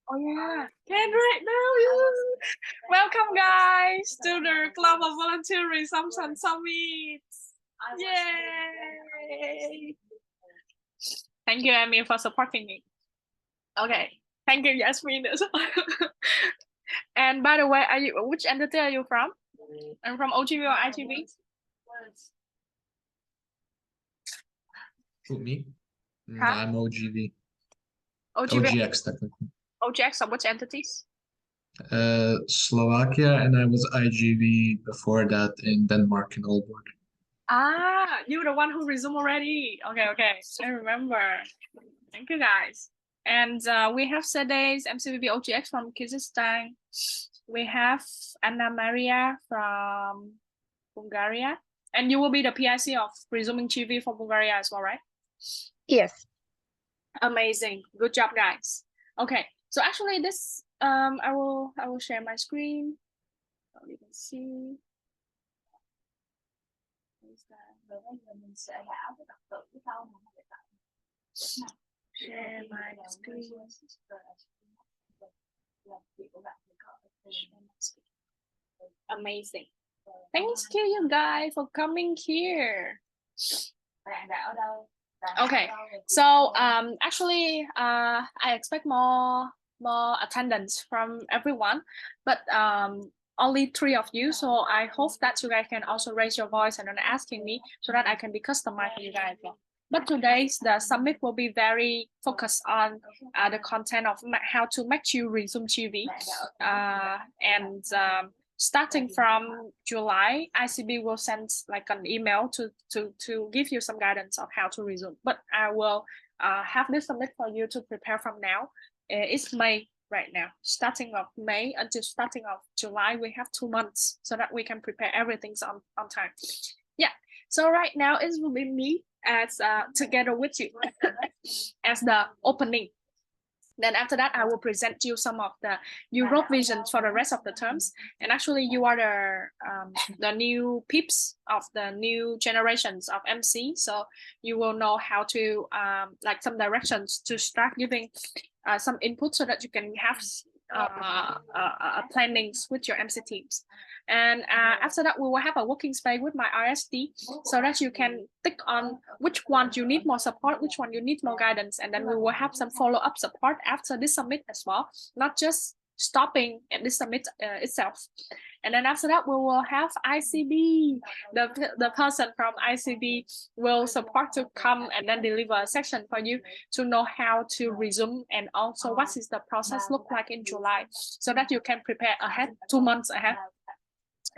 Oh yeah, can right now. Welcome guys to the Global Volunteer Resumption Summit. Yay! Thank you, Amy, for supporting me. Okay, thank you, Yasmin. And by the way, are you which entity are you from? I'm from OGV or ITV? Me? Huh? I'm OGV. OGV, OGX technically. OGX, or which entities? Slovakia, and I was IGV before that in Denmark and Aalborg. Ah, you're the one who resumed already. Okay, I remember. Thank you, guys. And we have Sedes MCVB OGX from Kyrgyzstan. We have Anna Maria from Bulgaria. And you will be the PIC of Resuming TV for Bulgaria as well, right? Yes. Amazing. Good job, guys. Okay, so actually this I will share my screen so you can see. Share my screen. Amazing. Thanks to you guys for coming here. Okay, so actually I expect more attendance from everyone, but only 3 of you, so I hope that you guys can also raise your voice and then asking me so that I can be customized for you guys. But today's the summit will be very focused on the content of how to make you resume TV, and starting from July, ICB will send like an email to give you some guidance of how to resume. But I will have this summit for you to prepare from now. It's May right now. Starting of May until starting of July, we have 2 months so that we can prepare everything on time. Yeah. So right now it will be me as together with you as the opening. Then after that, I will present you some of the Europe visions for the rest of the terms. And actually, you are the new peeps of the new generations of MC. So you will know how to like some directions to start giving some input so that you can have plannings with your MC teams. And after that, we will have a working space with my RSD so that you can tick on which one you need more support, which one you need more guidance. And then we will have some follow-up support after this summit as well, not just stopping at this summit itself. And then after that, we will have ICB. The person from ICB will support to come and then deliver a section for you to know how to resume and also what is the process look like in July so that you can prepare ahead 2 months ahead.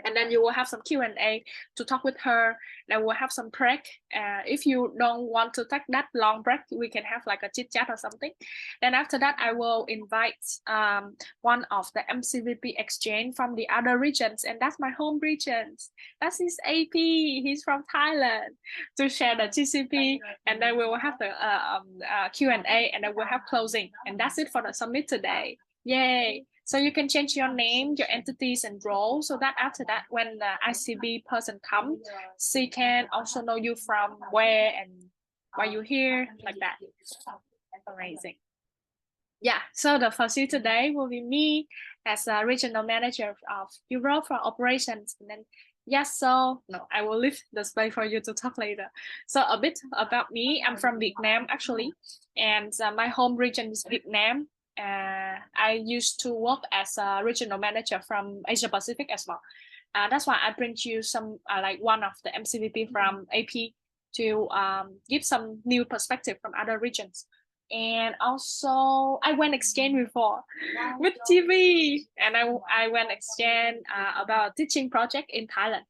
And then you will have some Q&A to talk with her. Then we'll have some break. If you don't want to take that long break, we can have like a chit chat or something. Then after that, I will invite one of the MCVP exchange from the other regions, and that's my home regions. That's his AP. He's from Thailand to share the GCP, and then we will have the Q&A, and then we'll have closing. And that's it for the summit today. Yay! So you can change your name, your entities and role so that after that, when the ICB person comes, she can also know you from where and why you're here, like that. Amazing. Yeah, so the facility today will be me as a regional manager of Europe for operations. And then, yes, so no, I will leave the space for you to talk later. So a bit about me, I'm from Vietnam actually, and my home region is Vietnam. I used to work as a regional manager from Asia Pacific as well. That's why I bring you some like one of the MCVP from AP to give some new perspective from other regions. And also I went exchange before with TV, and I went exchange about teaching project in Thailand.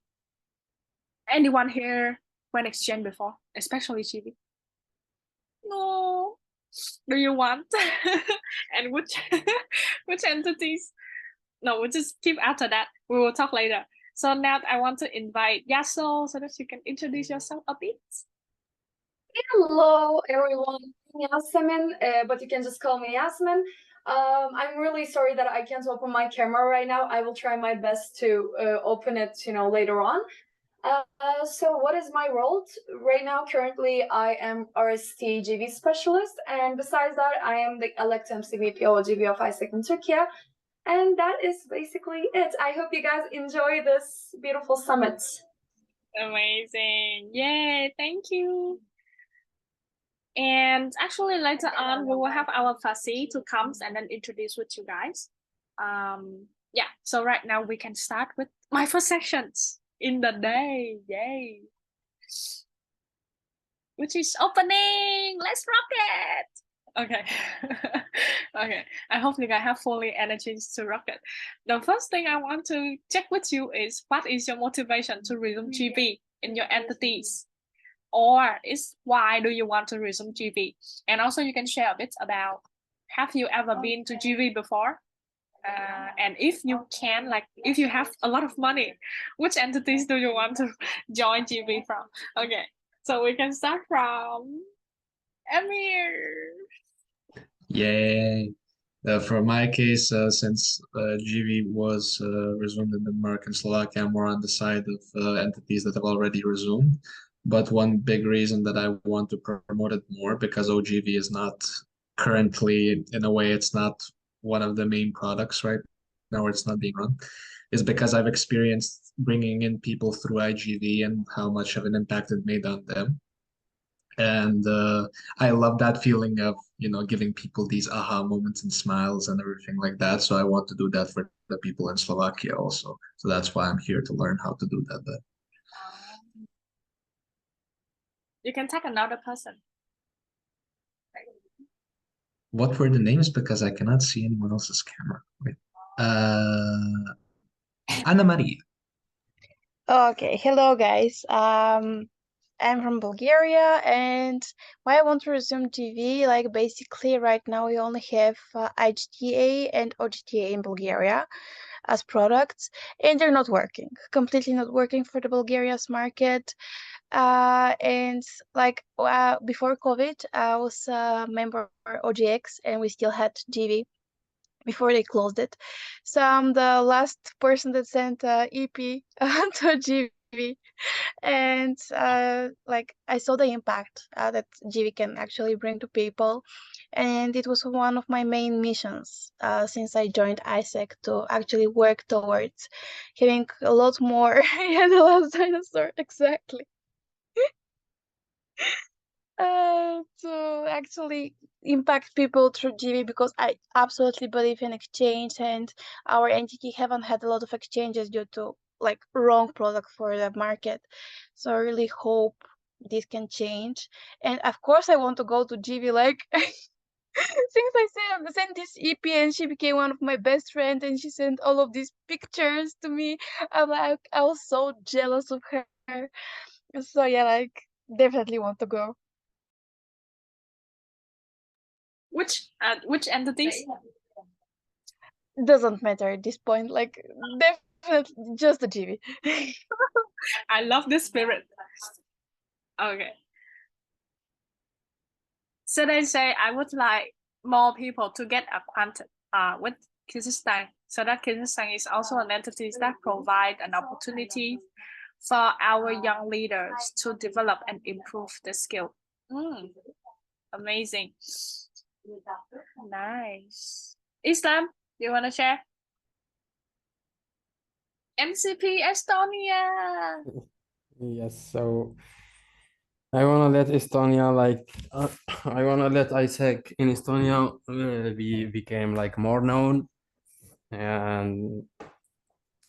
Anyone here went exchange before, especially TV? No. Do you want? And which which entities? No, we'll just keep after that. We will talk later. So now I want to invite Yaso so that you can introduce yourself a bit. Hello, everyone. Yasmin, but you can just call me Yasmin. I'm really sorry that I can't open my camera right now. I will try my best to open it, later on. So what is my role? Right now, currently, I am RST GV specialist, and besides that, I am the elected CVPO GV of ISEC in Turkey. And that is basically it. I hope you guys enjoy this beautiful summit. Amazing. Yay, thank you. And actually later on, we will have our Fasi to come and then introduce with you guys. Yeah, so right now we can start with my first sections in the day. Yay. Which is opening. Let's rock it. Okay. Okay. I hope you guys have fully energies to rock it. The first thing I want to check with you is what is your motivation to resume GV in your entities? Or is why do you want to resume GV? And also you can share a bit about, have you ever been to GV before? And if you can, like if you have a lot of money, which entities do you want to join GV from? Okay, so we can start from Emir. Yay. For my case, since GV was resumed in Denmark and Slovakia, I'm more on the side of entities that have already resumed. But one big reason that I want to promote it more, because OGV is not currently, in a way, it's not one of the main products right now, or it's not being run, is because I've experienced bringing in people through IGV and how much of an impact it made on them. And I love that feeling of, giving people these aha moments and smiles and everything like that. So I want to do that for the people in Slovakia also. So that's why I'm here to learn how to do that. But You can take another person. what were the names? Because I cannot see anyone else's camera. Wait. Anna Maria. Okay, hello guys. I'm from Bulgaria, and why I want to resume TV, like basically right now we only have IGTA and OGTA in Bulgaria as products, and they're not working, completely not working for the Bulgaria's market. And like before COVID, I was a member of OGX, and we still had GV before they closed it. So I'm the last person that sent EP to GV, and like I saw the impact that GV can actually bring to people, and it was one of my main missions since I joined ISEC to actually work towards having a lot more. Yeah, the last dinosaur, exactly. To actually impact people through GV, because I absolutely believe in exchange, and our entity haven't had a lot of exchanges due to like wrong product for the market. So I really hope this can change. And of course I want to go to GV, like since I sent this EP and she became one of my best friends and she sent all of these pictures to me. I was so jealous of her. So yeah, like definitely want to go. Which entities? Doesn't matter at this point. Like definitely just the GV. I love this spirit. Okay. So they say I would like more people to get acquainted with Kyrgyzstan, so that Kyrgyzstan is also an entity that provide an opportunity for our young leaders to develop and improve the skill. Amazing. Nice. Islam, you want to share? MCP Estonia. Yes, so I want to let Estonia I want to let ISEC in Estonia became like more known, and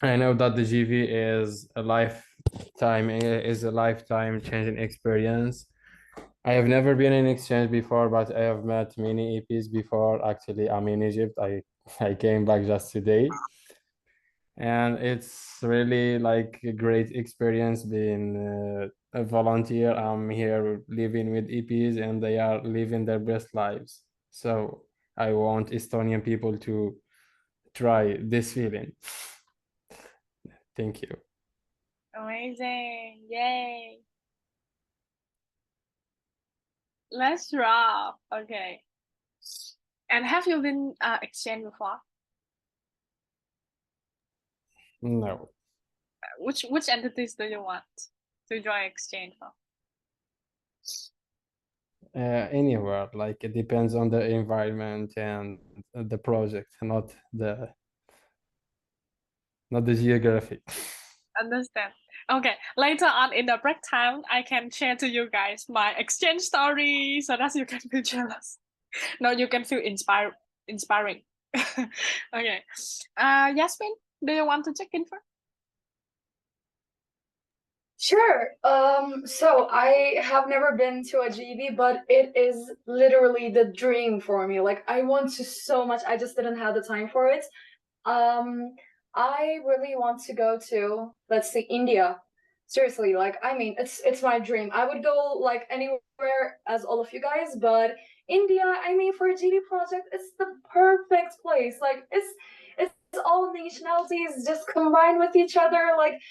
I know that the GV is a lifetime changing experience. I have never been in exchange before, but I have met many EPs before. Actually, I'm in Egypt. I came back just today. And it's really like a great experience being a volunteer. I'm here living with EPs and they are living their best lives. So I want Estonian people to try this feeling. Thank you. Amazing. Yay. Let's rock. Okay. And have you been exchanged before? No. which entities do you want to join exchange for? Anywhere, like it depends on the environment and the project, not the geography. Understand. Okay, later on in the break time, I can share to you guys my exchange story so that you can feel jealous. No, you can feel inspiring. Okay. Yasmin, do you want to check in first? Sure. So I have never been to a GB, but it is literally the dream for me. Like I want to so much. I just didn't have the time for it. I really want to go to, let's say, India. Seriously, like I mean, it's my dream. I would go like anywhere as all of you guys, but India, I mean, for a GB project, it's the perfect place. Like it's all nationalities just combined with each other. Like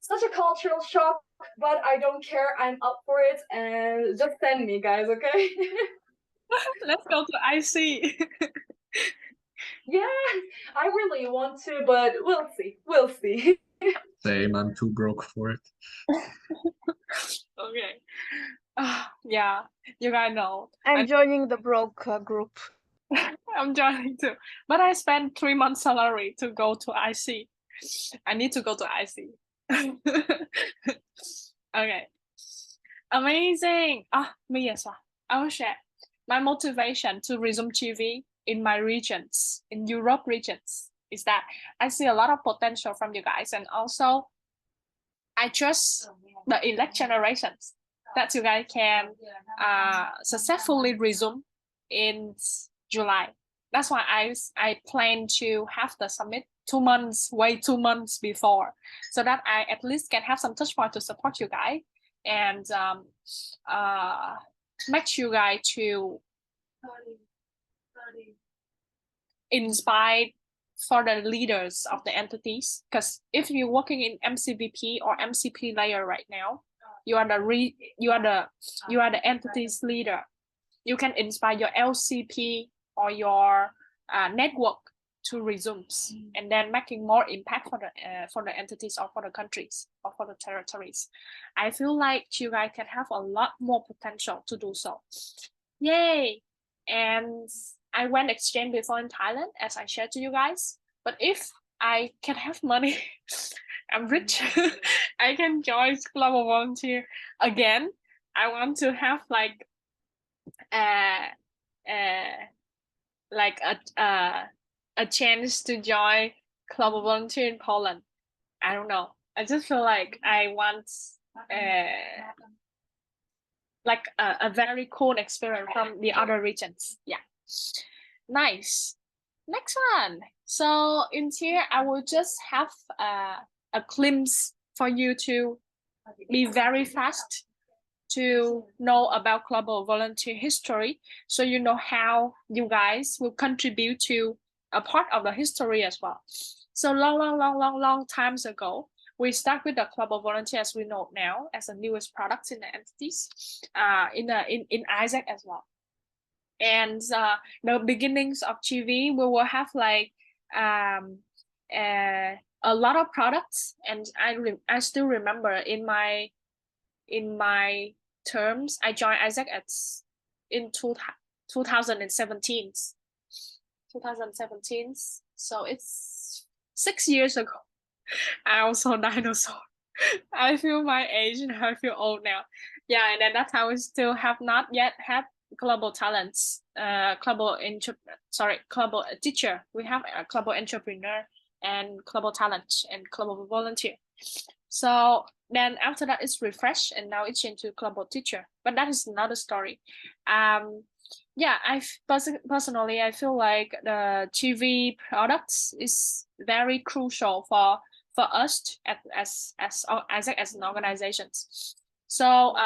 such a cultural shock, but I don't care. I'm up for it, and just send me, guys, okay? Let's go to IC. Yeah, I really want to, but we'll see. We'll see. Same, I'm too broke for it. Okay. Yeah, you guys know. I'm joining the broke group. I'm joining too. But I spent 3 months salary to go to IC. I need to go to IC. Okay. Amazing. Me as well. I will share my motivation to resume TV in my regions, in Europe regions, is that I see a lot of potential from you guys, and also I trust the elect generations that you guys can successfully resume in July. That's why I plan to have the summit 2 months, way 2 months before, so that I at least can have some touch point to support you guys and make you guys to inspire for the leaders of the entities. Because if you're working in MCVP or MCP layer right now, you are the entity's leader. You can inspire your LCP or your network to resume, and then making more impact for the entities or for the countries or for the territories. I feel like you guys can have a lot more potential to do so. Yay! And I went exchange before in Thailand, as I shared to you guys. But if I can have money, I'm rich, I can join Global Volunteer again. I want to have like a chance to join Global Volunteer in Poland. I don't know. I just feel like I want like a very cool experience from the other regions. Yeah, nice. Next one. So in here, I will just have a glimpse for you to be very fast to know about Global Volunteer history, so you know how you guys will contribute to a part of the history as well. So long times ago, we start with the Global Volunteer as we know now as the newest products in the entities, in Isaac as well. And the beginnings of GV, we will have like a lot of products, and I still remember in my terms, I joined Isaac in 2017. So it's 6 years ago. I also dinosaur. I feel my age and I feel old now. Yeah, and at that time we still have not yet had global talents, global teacher. We have a global entrepreneur and global talent and global volunteer. So then after that, it's refreshed, and now it's into global teacher. But that is another story. Yeah, personally, I feel like the TV products is very crucial for us as Isaac as an organization. So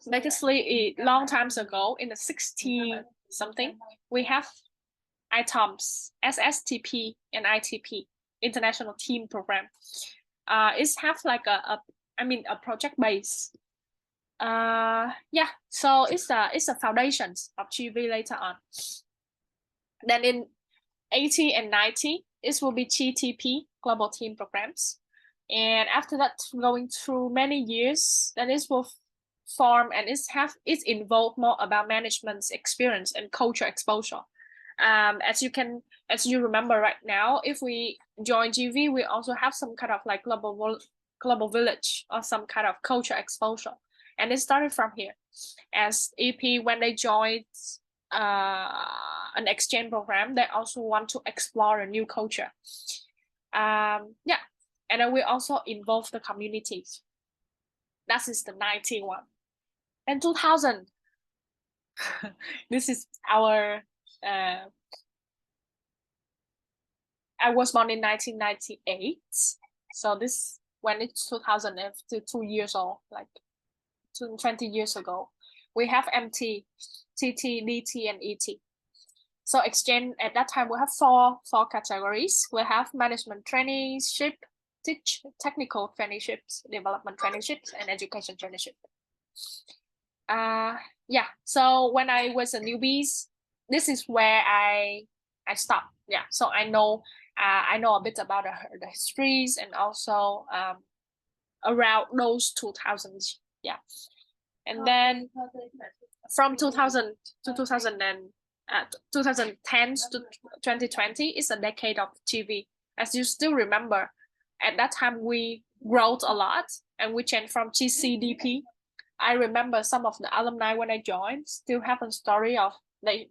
basically, long times ago, in the 60 something, we have ITOMS, SSTP, and ITP, International Team Program. It's have like a project base. Yeah, so it's the foundations of GV later on. Then in 80 and 90, it will be GTP, Global Team Programs. And after that, going through many years, then it will form and it's involved more about management's experience and culture exposure. As you remember right now, if we join GV, we also have some kind of like global village or some kind of culture exposure, and it started from here. As EP, when they joined an exchange program, they also want to explore a new culture. Yeah, and then we also involve the communities. That is the 91. And 2000, this is our I was born in 1998, so this when it's 2000, to 2 years old, like 20 years ago. We have MT, TT, DT, and ET. So exchange at that time we have four categories. We have management traineeship, technical traineeships, development traineeships, and education traineeship. Yeah. So when I was a newbie, this is where I stopped. Yeah. So I know a bit about the histories and also around those 2000s. Yeah. And then from 2000 to 2010 to 2020 is a decade of TV. As you still remember, at that time we growed a lot and we changed from GCDP. I remember some of the alumni when I joined still have a story of they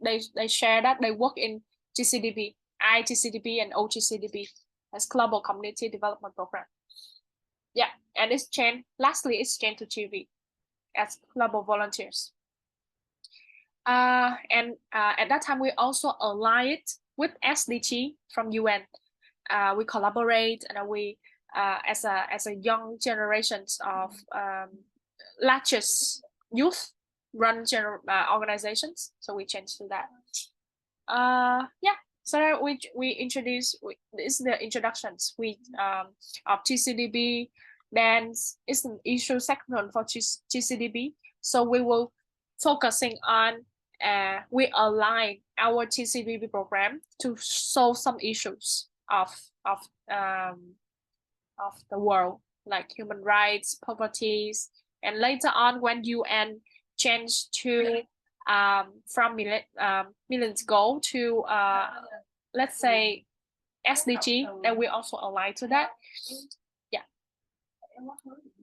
share that they work in GCDP, IGCDP, and OGCDP as Global Community Development Program. Yeah, and it's changed. Lastly, it's changed to GV as global volunteers. And at that time, we also aligned with SDG from UN. We collaborate and we as a young generations of largest youth run organizations. So we changed to that. Yeah. So we introduce this is the introductions of GCDB. Then it's an issue section for GCDB. So we will focusing on we align our GCDB program to solve some issues of the world, like human rights, poverty, and later on when UN changed to from millions goal to let's say SDG, then we also align to that. Yeah,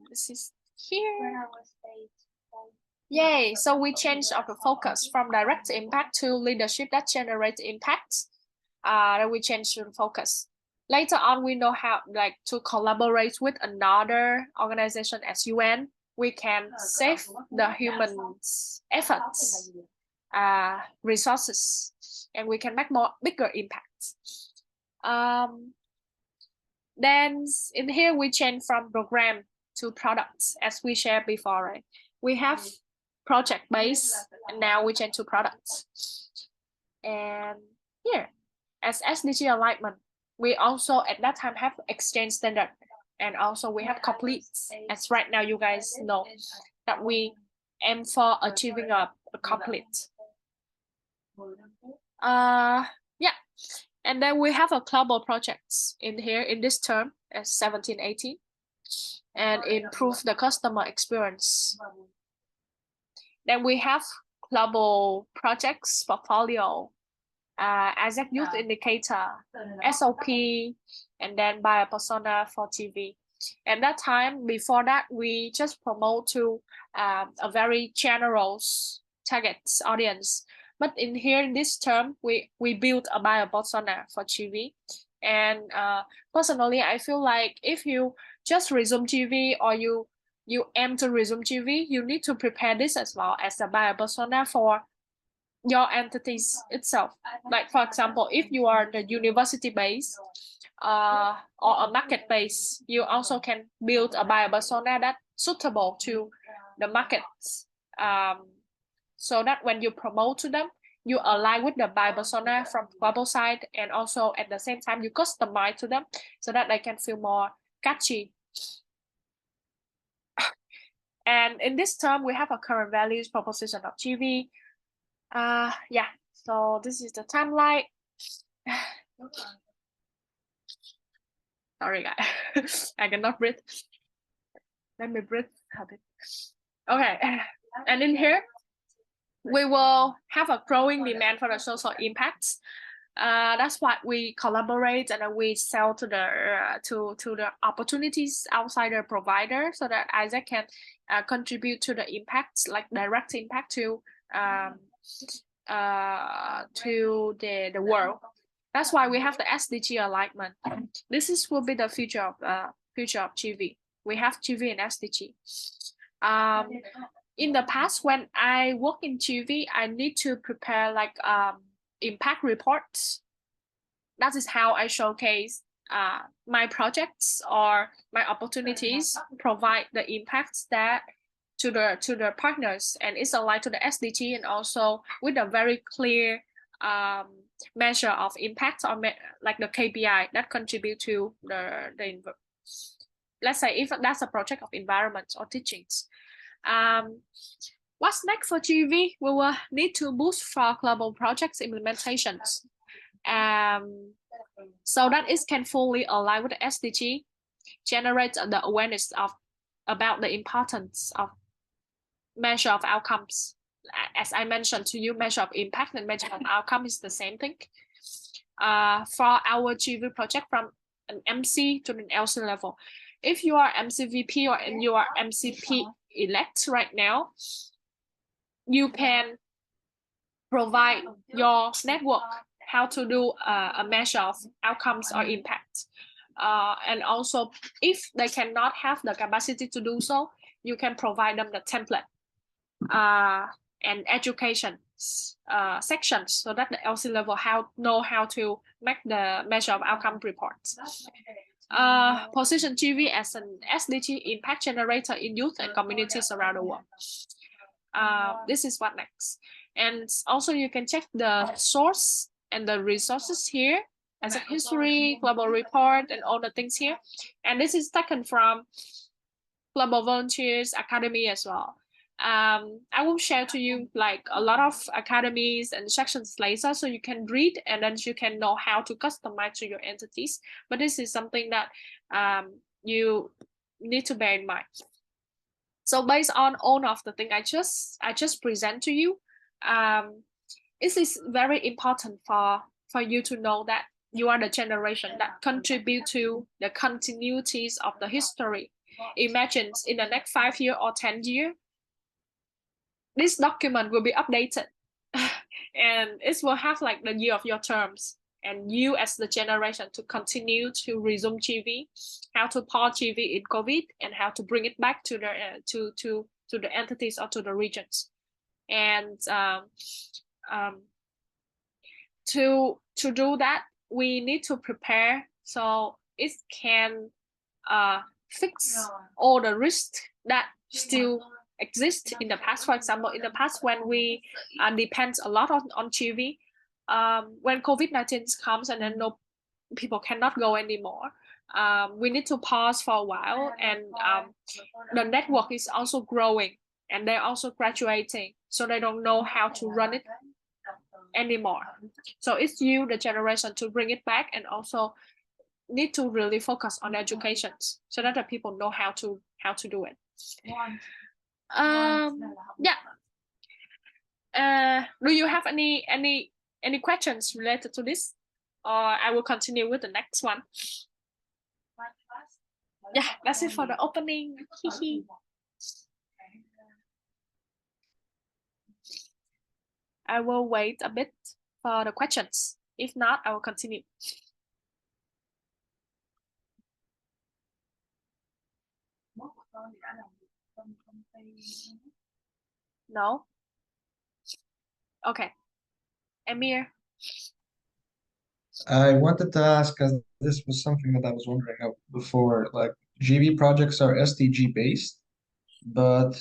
this is here. Yay! So we changed our focus from direct impact to leadership that generates impact. Then we changed the focus. Later on, we know how like to collaborate with another organization as UN. We can save the humans' efforts, resources, and we can make bigger impacts. Then in here we change from program to products as we shared before, right? We have project based and now we change to products. And here as SDG alignment, we also at that time have exchange standard and also we have complete, as right now you guys know that we aim for achieving a complete. Yeah, and then we have a global projects in here in this term as 17-18 and improve the customer experience. Then we have global projects portfolio, Isaac Youth Indicator, SOP, and then Buyer Persona for TV. At that time, before that, we just promote to a very general target audience. But in here, in this term, we build a Buyer Persona for TV. And personally, I feel like if you just resume TV or you aim to resume GV, you need to prepare this as well as a buyer persona for your entities itself. Like for example, if you are the university base or a market base, you also can build a buyer persona that's suitable to the markets. So that when you promote to them, you align with the buyer persona from global side, and also at the same time you customize to them so that they can feel more catchy. And in this term, we have a current values proposition of GV. Yeah, so this is the timeline. Sorry, guys. I cannot breathe. Let me breathe a bit. Okay, and in here, we will have a growing demand for the social impacts. That's why we collaborate and we sell to the opportunities outside the provider, so that Isaac can contribute to the impacts, like direct impact to the world. That's why we have the SDG alignment. This will be the future of GV. We have GV and SDG. In the past, when I work in GV, I need to prepare like impact reports. That is how I showcase my projects or my opportunities, provide the impacts that to the partners, and it's aligned to the SDG, and also with a very clear measure of impact, or like the KPI that contribute to the let's say if that's a project of environment or teachings. What's next for GV? We will need to boost for global projects implementations, so that it can fully align with the SDG, generate the awareness about the importance of measure of outcomes. As I mentioned to you, measure of impact and measure of outcome is the same thing. For our GV project, from an MC to an LC level, if you are MCVP or you are MCP elect right now, you can provide your network how to do a measure of outcomes or impact. And also, if they cannot have the capacity to do so, you can provide them the template and education sections, so that the LC level know how to make the measure of outcome reports. Position GV as an SDG impact generator in youth and communities around the world. This is what next. And also you can check the source and the resources here, as a history, global report, and all the things here. And this is taken from Global Volunteers Academy as well. I will share to you like a lot of academies and sections later, so you can read and then you can know how to customize to your entities. But this is something that you need to bear in mind. So based on all of the things I just present to you, it is very important for you to know that you are the generation that contribute to the continuities of the history. Imagine in the next 5 years or 10 years, this document will be updated and it will have like the year of your terms, and you as the generation to continue to resume GV, how to pause GV in COVID, and how to bring it back to the entities or to the regions. And to do that, we need to prepare so it can fix all the risks that still exist in the past. For example, in the past, when we depend a lot on GV, when COVID-19 comes and then no people cannot go anymore, we need to pause for a while, and the network is also growing and they're also graduating, so they don't know how to run it anymore. So it's you, the generation, to bring it back, and also need to really focus on education so that the people know how to do it. Yeah. Do you have any questions related to this, or I will continue with the next one? Yeah, that's it for the opening. I will wait a bit for the questions. If not, I will continue. No? Okay. Amir? I wanted to ask, because this was something that I was wondering of before, like GV projects are SDG based, but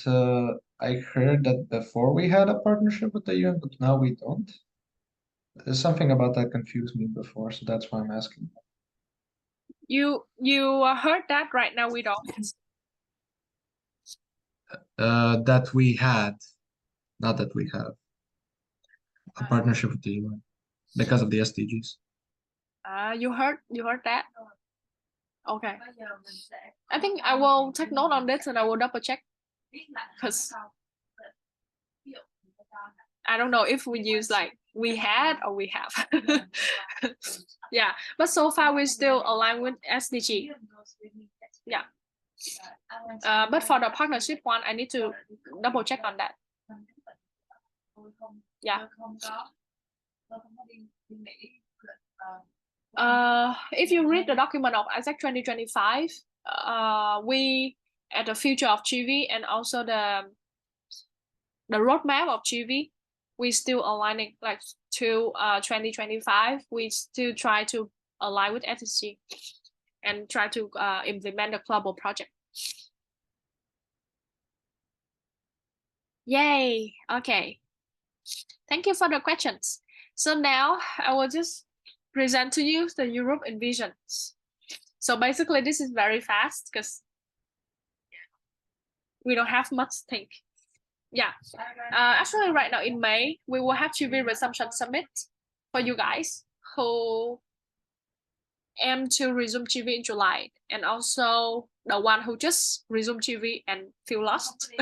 I heard that before we had a partnership with the UN, but now we don't. There's something about that confused me before, so that's why I'm asking. You heard that right now we don't. That we had, not that we have a partnership with the UN because of the SDGs. You heard that? Okay. I think I will take note on this and I will double check because I don't know if we use like we had or we have. Yeah, but so far we still align with SDG. Yeah. But for the partnership one, I need to double check on that. Yeah. If you read the document of ISAC 2025, we at the future of GV and also the roadmap of GV, we still aligning like to 2025. We still try to align with SDG and try to implement the global project. Yay! Okay. Thank you for the questions. So now I will just present to you the Europe envisions. So basically this is very fast because we don't have much to think. Yeah. Actually right now in May, we will have GV Resumption Summit for you guys who aim to resume GV in July, and also the one who just resumed GV and feel lost,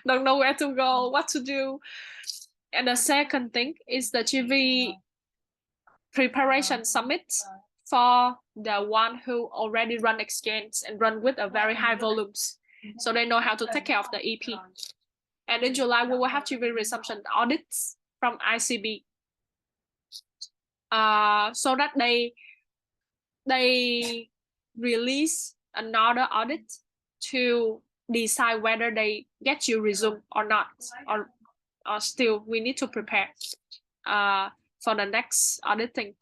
don't know where to go, what to do. And the second thing is the GV preparation summit for the one who already run exchange and run with a very high volumes, so they know how to take care of the EP. And in July, we will have GV resumption audits from ICB, so that they release another audit to decide whether they get you resume or not, or still we need to prepare for the next auditing.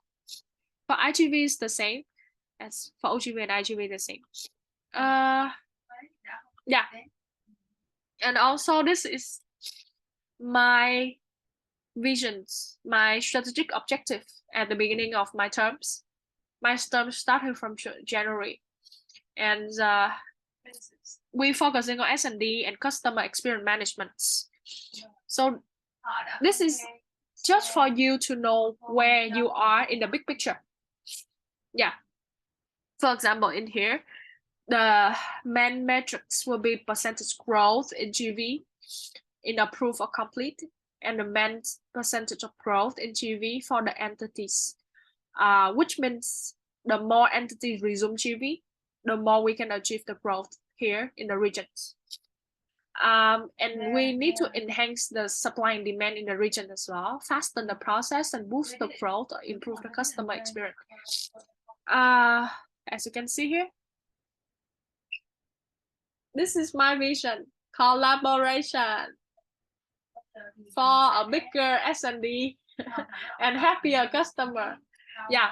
For IGV is the same as for OGV and IGV the same. Yeah. And also this is my visions, my strategic objective at the beginning of my terms. My term started from January, and we focusing on S&D and customer experience management. So this is just for you to know where you are in the big picture. Yeah. For example, in here, the main metrics will be percentage growth in GV in approved or complete, and the main percentage of growth in GV for the entities. Which means the more entities resume GV, the more we can achieve the growth here in the regions. And we need to enhance the supply and demand in the region as well, fasten the process and boost the growth or improve the customer experience. As you can see here, this is my vision, collaboration for a bigger S&D and happier customer. Yeah,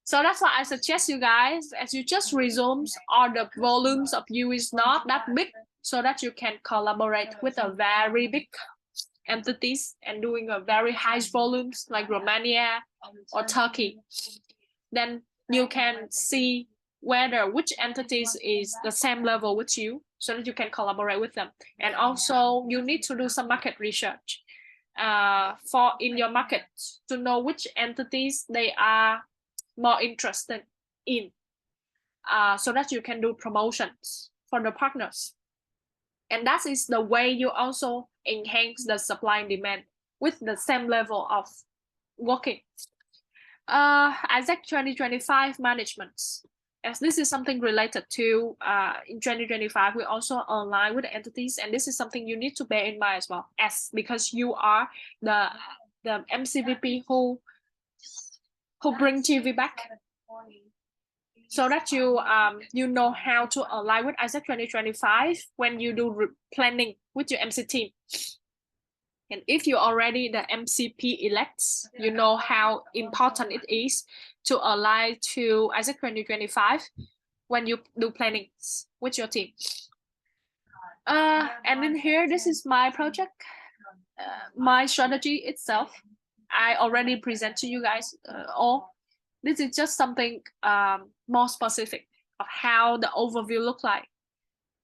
so that's why I suggest you guys, as you just resume, or the volumes of you is not that big, so that you can collaborate with a very big entities and doing a very high volumes like Romania or Turkey. Then you can see whether which entities is the same level with you, so that you can collaborate with them. And also you need to do some market research for in your market to know which entities they are more interested in, so that you can do promotions for the partners. And that is the way you also enhance the supply and demand with the same level of working. ISAC 2025 management, as this is something related to in 2025, we also align with the entities, and this is something you need to bear in mind as well, as because you are the MCVP who bring GV back, so that you you know how to align with ISAC 2025 when you do planning with your MC team. And if you already the MCP elects, you know how important it is to align to ISAC 2025 when you do planning with your team. And in here, this is my project, my strategy itself. I already present to you guys all. This is just something more specific of how the overview look like.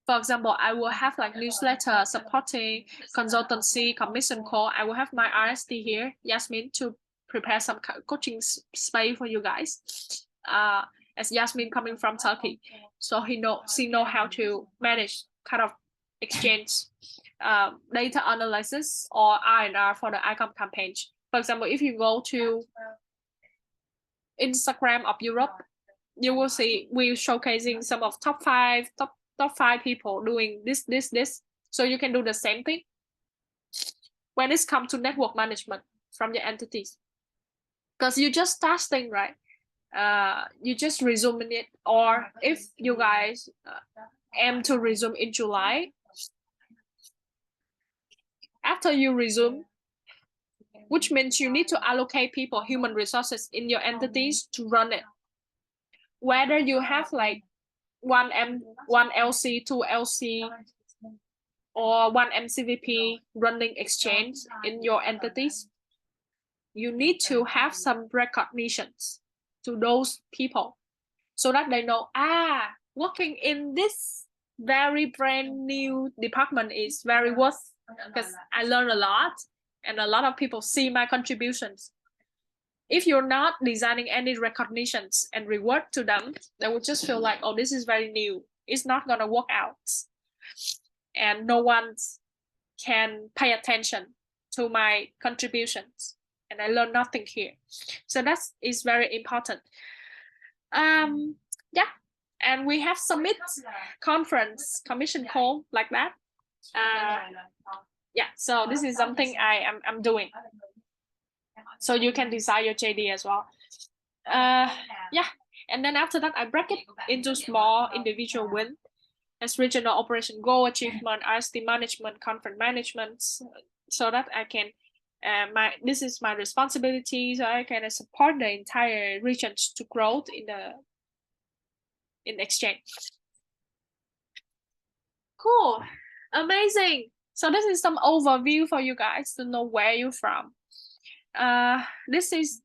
For example, I will have like newsletter, supporting, consultancy, commission call. I will have my RSD here, Yasmin, to prepare some coaching space for you guys. as Yasmin coming from Turkey, so she know how to manage kind of exchange data analysis or R&R for the ICOM campaign. For example, if you go to Instagram of Europe, you will see we're showcasing some of top five people doing this. So you can do the same thing when it comes to network management from your entities, because you just testing, right? You just resume it, or if you guys aim to resume in July, after you resume, which means you need to allocate people, human resources in your entities to run it. Whether you have like one LC, two LC, or one MCVP running exchange in your entities, you need to have some recognitions to those people so that they know, working in this very brand new department is very worth, because I learned a lot and a lot of people see my contributions. If you're not designing any recognitions and reward to them, they will just feel like, oh, this is very new, it's not gonna work out, and no one can pay attention to my contributions, and I learned nothing here. So that is very important. Yeah, and we have summit, conference, commission call like that. Yeah, so this is something I'm doing. So you can design your JD as well. Yeah, and then after that, I break it into small individual wins as regional operation goal achievement, RST management, conference management, so that I can this is my responsibility, so I can support the entire regions to growth in exchange. Cool, amazing. So this is some overview for you guys to know where you're from. This is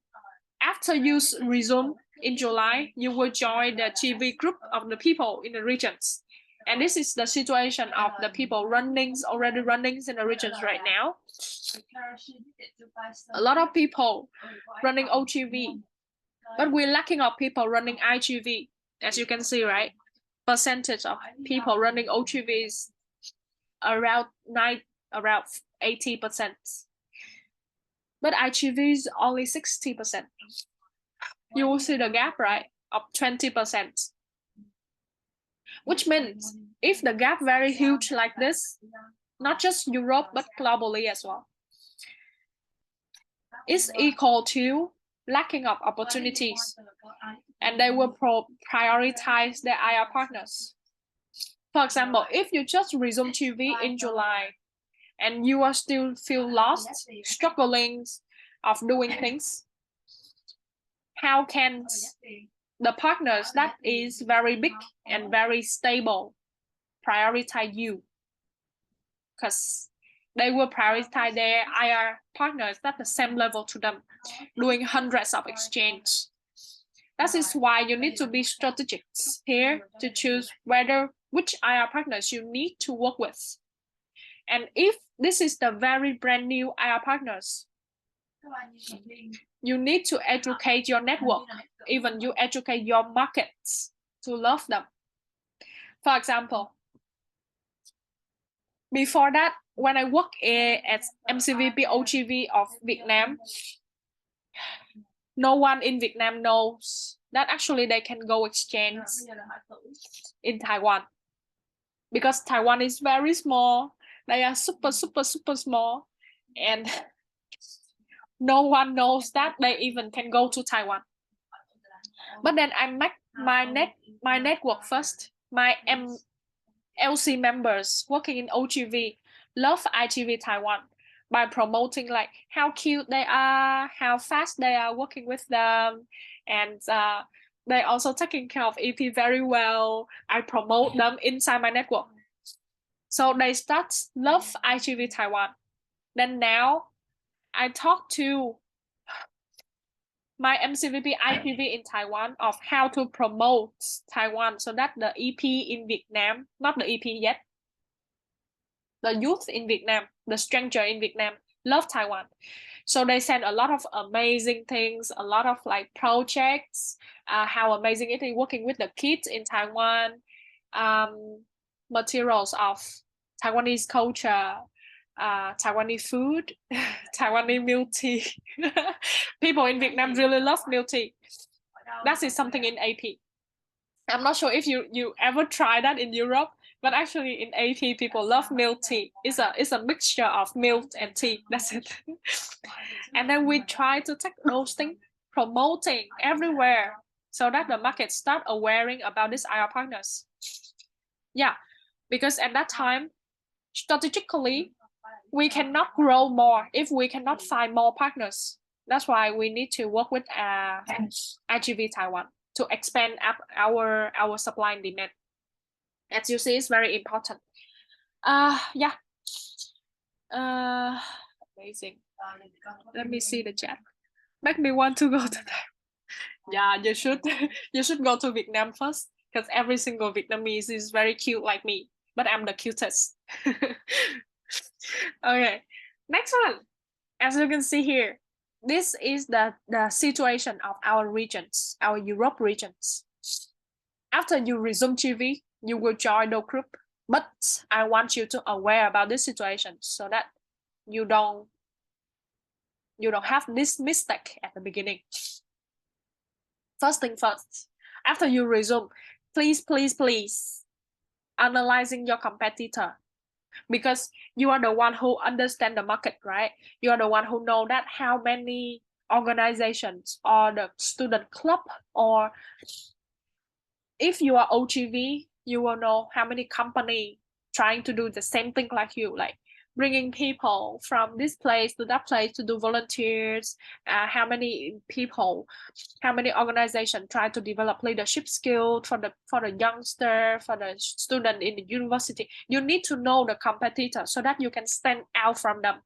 after you resume in July, you will join the GV group of the people in the regions. And this is the situation of the people already running in the regions right now. A lot of people running OGV, but we're lacking of people running IGV, as you can see, right? Percentage of people running OGV is around 80%. But IGV is only 60%. You will see the gap, right, of 20%. Which means if the gap very huge like this, not just Europe, but globally as well, is equal to lacking of opportunities, and they will prioritize their IR partners. For example, if you just resume TV in July and you are still feel lost, struggling of doing things, how can the partners that is very big and very stable prioritize you? Because they will prioritize their IR partners at the same level to them, doing hundreds of exchange. That is why you need to be strategic here to choose which IR partners you need to work with. And if this is the very brand new IR partners, you need to educate your network, even you educate your markets to love them. For example, before that, when I work at MCVP OGV of Vietnam, no one in Vietnam knows that actually they can go exchange in Taiwan, because Taiwan is very small. They are super small, and no one knows that they even can go to Taiwan. But then I make my network first. My LC members working in OGV love IGV Taiwan by promoting like how cute they are, how fast they are working with them, and they also taking care of EP very well. I promote them inside my network, so they start love IGV Taiwan. Then now I talk to my MCVP IPV in Taiwan of how to promote Taiwan so that the EP in Vietnam, not the EP yet, the youth in Vietnam, the stranger in Vietnam love Taiwan. So they send a lot of amazing things, a lot of like projects, how amazing it is working with the kids in Taiwan, materials of Taiwanese culture, Taiwanese food, Taiwanese milk tea. People in Vietnam really love milk tea. That is something in AP. I'm not sure if you ever try that in Europe, but actually in AP people love milk tea. It's a mixture of milk and tea. That's it. And then we try to take those things, promoting everywhere, so that the market start awareing about these IR partners. Yeah, because at that time, strategically, we cannot grow more if we cannot find more partners. That's why we need to work with IGV Taiwan to expand up our supply and demand. As you see, it's very important. Yeah. Amazing. Let me see the chat. Make me want to go to that. Yeah, you should you should go to Vietnam first, because every single Vietnamese is very cute like me, but I'm the cutest. Okay, next one. As you can see here, this is the situation of our regions, our Europe regions. After you resume GV, you will join the group, but I want you to aware about this situation so that you don't have this mistake at the beginning. First thing first, after you resume, please analyzing your competitor, because you are the one who understand the market, right? You are the one who know that how many organizations or the student club, or if you are OGV, you will know how many company trying to do the same thing like you, like bringing people from this place to that place to do volunteers. How many people, how many organizations try to develop leadership skill for the youngster, for the student in the university. You need to know the competitor so that you can stand out from them.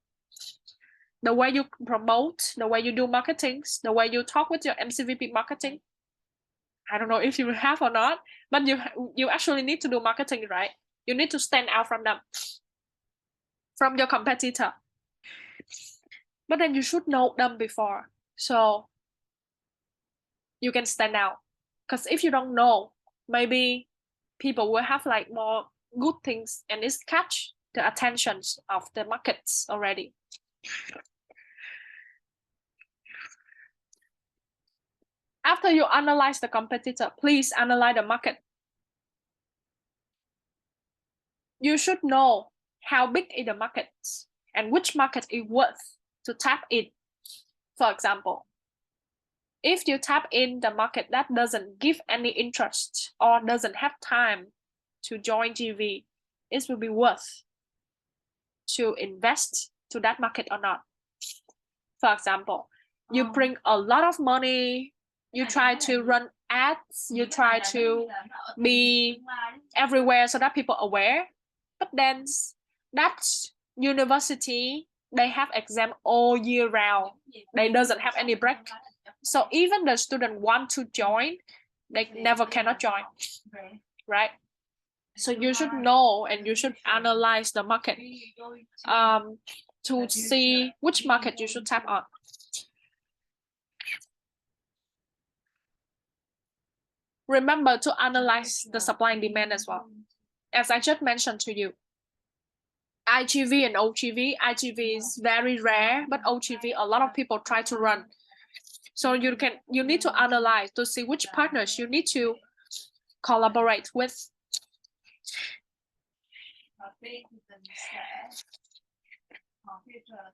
The way you promote, the way you do marketing, the way you talk with your MCVP marketing. I don't know if you have or not, but you actually need to do marketing, right? You need to stand out from them, from your competitor. But then you should know them before, so you can stand out. Because if you don't know, maybe people will have like more good things and it's catch the attention of the markets already. After you analyze the competitor, please analyze the market. You should know how big is the market and which market is worth to tap in. For example, if you tap in the market that doesn't give any interest or doesn't have time to join GV, it will be worth to invest to that market or not. For example, you bring a lot of money, you try to run ads, you try to be everywhere so that people are aware, but then that university, they have exam all year round, they doesn't have any break, so even the student want to join, they never cannot join, right? So you should know and you should analyze the market to see which market you should tap on. Remember to analyze the supply and demand as well. As I just mentioned to you, IGV and OGV, IGV is very rare, but OGV, a lot of people try to run. So you need to analyze to see which partners you need to collaborate with.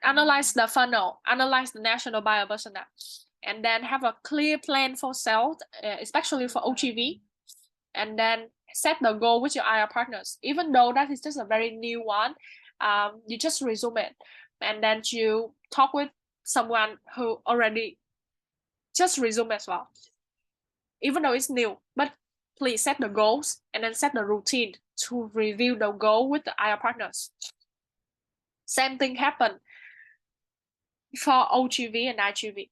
Analyze the funnel, analyze the national buyer persona, and then have a clear plan for sales, especially for OGV, and then set the goal with your IR partners. Even though that is just a very new one, you just resume it, and then you talk with someone who already just resume as well. Even though it's new, but please set the goals and then set the routine to review the goal with the IR partners. Same thing happened for OGV and IGV.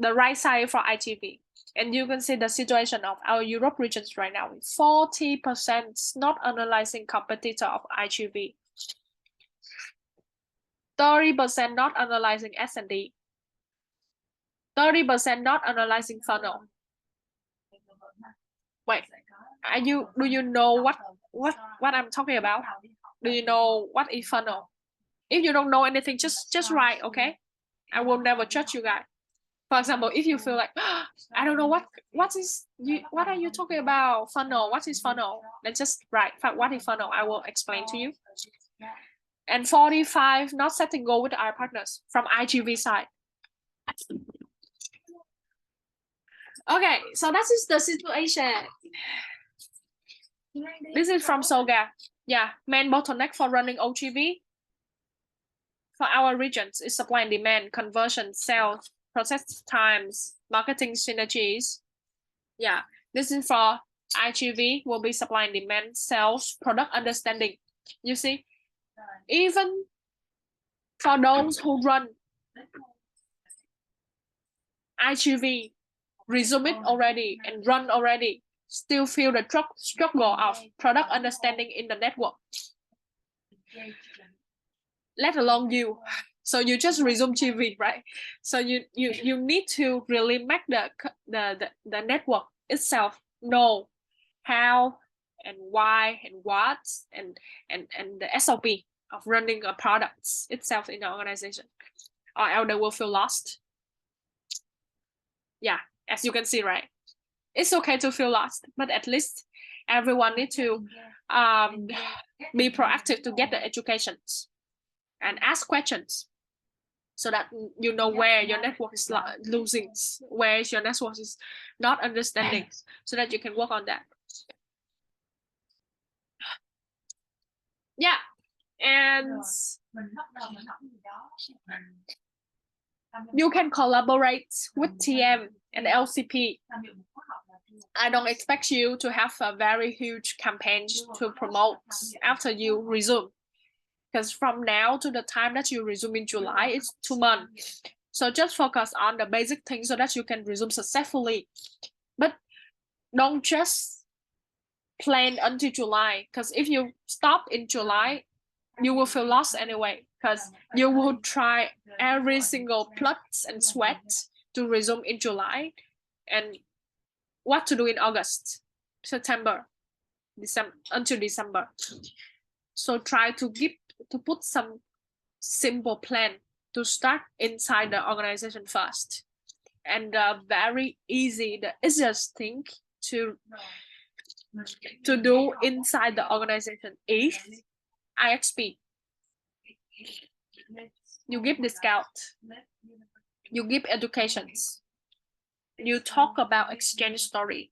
The right side for IGV. And you can see the situation of our Europe regions right now. 40% not analyzing competitor of IGV. 30% not analyzing S&D. 30% not analyzing funnel. Wait, do you know what I'm talking about? Do you know what is funnel? If you don't know anything, just write, okay? I will never judge you guys. For example, if you feel like I don't know what are you talking about? Funnel. What is funnel? Then just write what is funnel. I will explain to you. And 45 not setting goal with our partners from IGV side. Okay, so that is the situation. This is from Soga. Yeah, main bottleneck for running OGV for our regions is supply and demand, conversion, sales, process times, marketing synergies. Yeah, this is for IGV will be supply and demand, sales, product understanding. You see, even for those who run IGV, resume it already and run already, still feel the struggle of product understanding in the network, let alone you. So you just resume GV, right? So you need to really make the network itself know how and why and what and the SOP of running a product itself in the organization, or else they will feel lost. Yeah, as you can see, right? It's okay to feel lost, but at least everyone need to be proactive to get the educations and ask questions so that you know where your network is losing, where your network is not understanding, so that you can work on that. Yeah, and you can collaborate with TM and LCP. I don't expect you to have a very huge campaign to promote after you resume, because from now to the time that you resume in July, it's 2 months. So just focus on the basic things so that you can resume successfully. But don't just plan until July, because if you stop in July, you will feel lost anyway, because you will try every single blood and sweat to resume in July, and what to do in August, September, December, until December. So try to put some simple plan to start inside the organization first. And very easy, the easiest thing to do inside the organization is IXP. You give discount, you give educations, you talk about exchange story,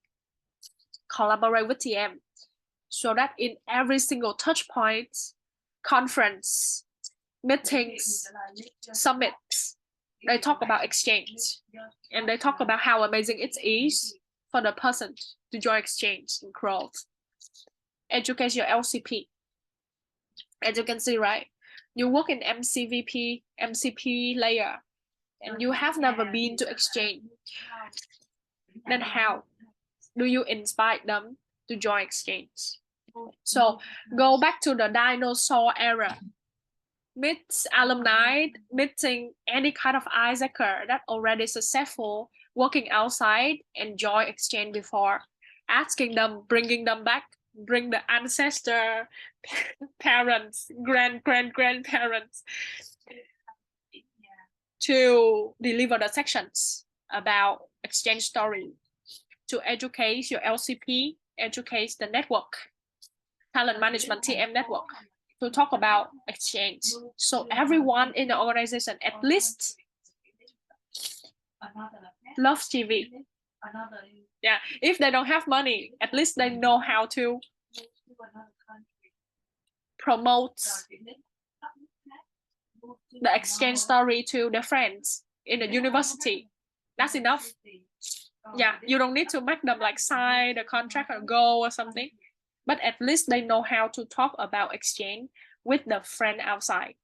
collaborate with TM, so that in every single touch point, conference, meetings, summits, they talk about exchange, and they talk about how amazing it is for the person to join exchange and growth. Educate your LCP. As you can see, right? You work in MCP layer, and you have never been to exchange. Then how do you inspire them to join exchange? So go back to the dinosaur era. Meet alumni, meeting any kind of Isaacer that already successful, working outside, and join exchange before, asking them, bringing them back, bring the ancestor, parents, grandparents to deliver the sections about exchange story, to educate your LCP, educate the network, talent management TM network, to talk about exchange. So everyone in the organization at least loves GV. Yeah, if they don't have money, at least they know how to promote the exchange story to their friends in the university. That's enough. Yeah, you don't need to make them like sign the contract or go or something, but at least they know how to talk about exchange with the friend outside,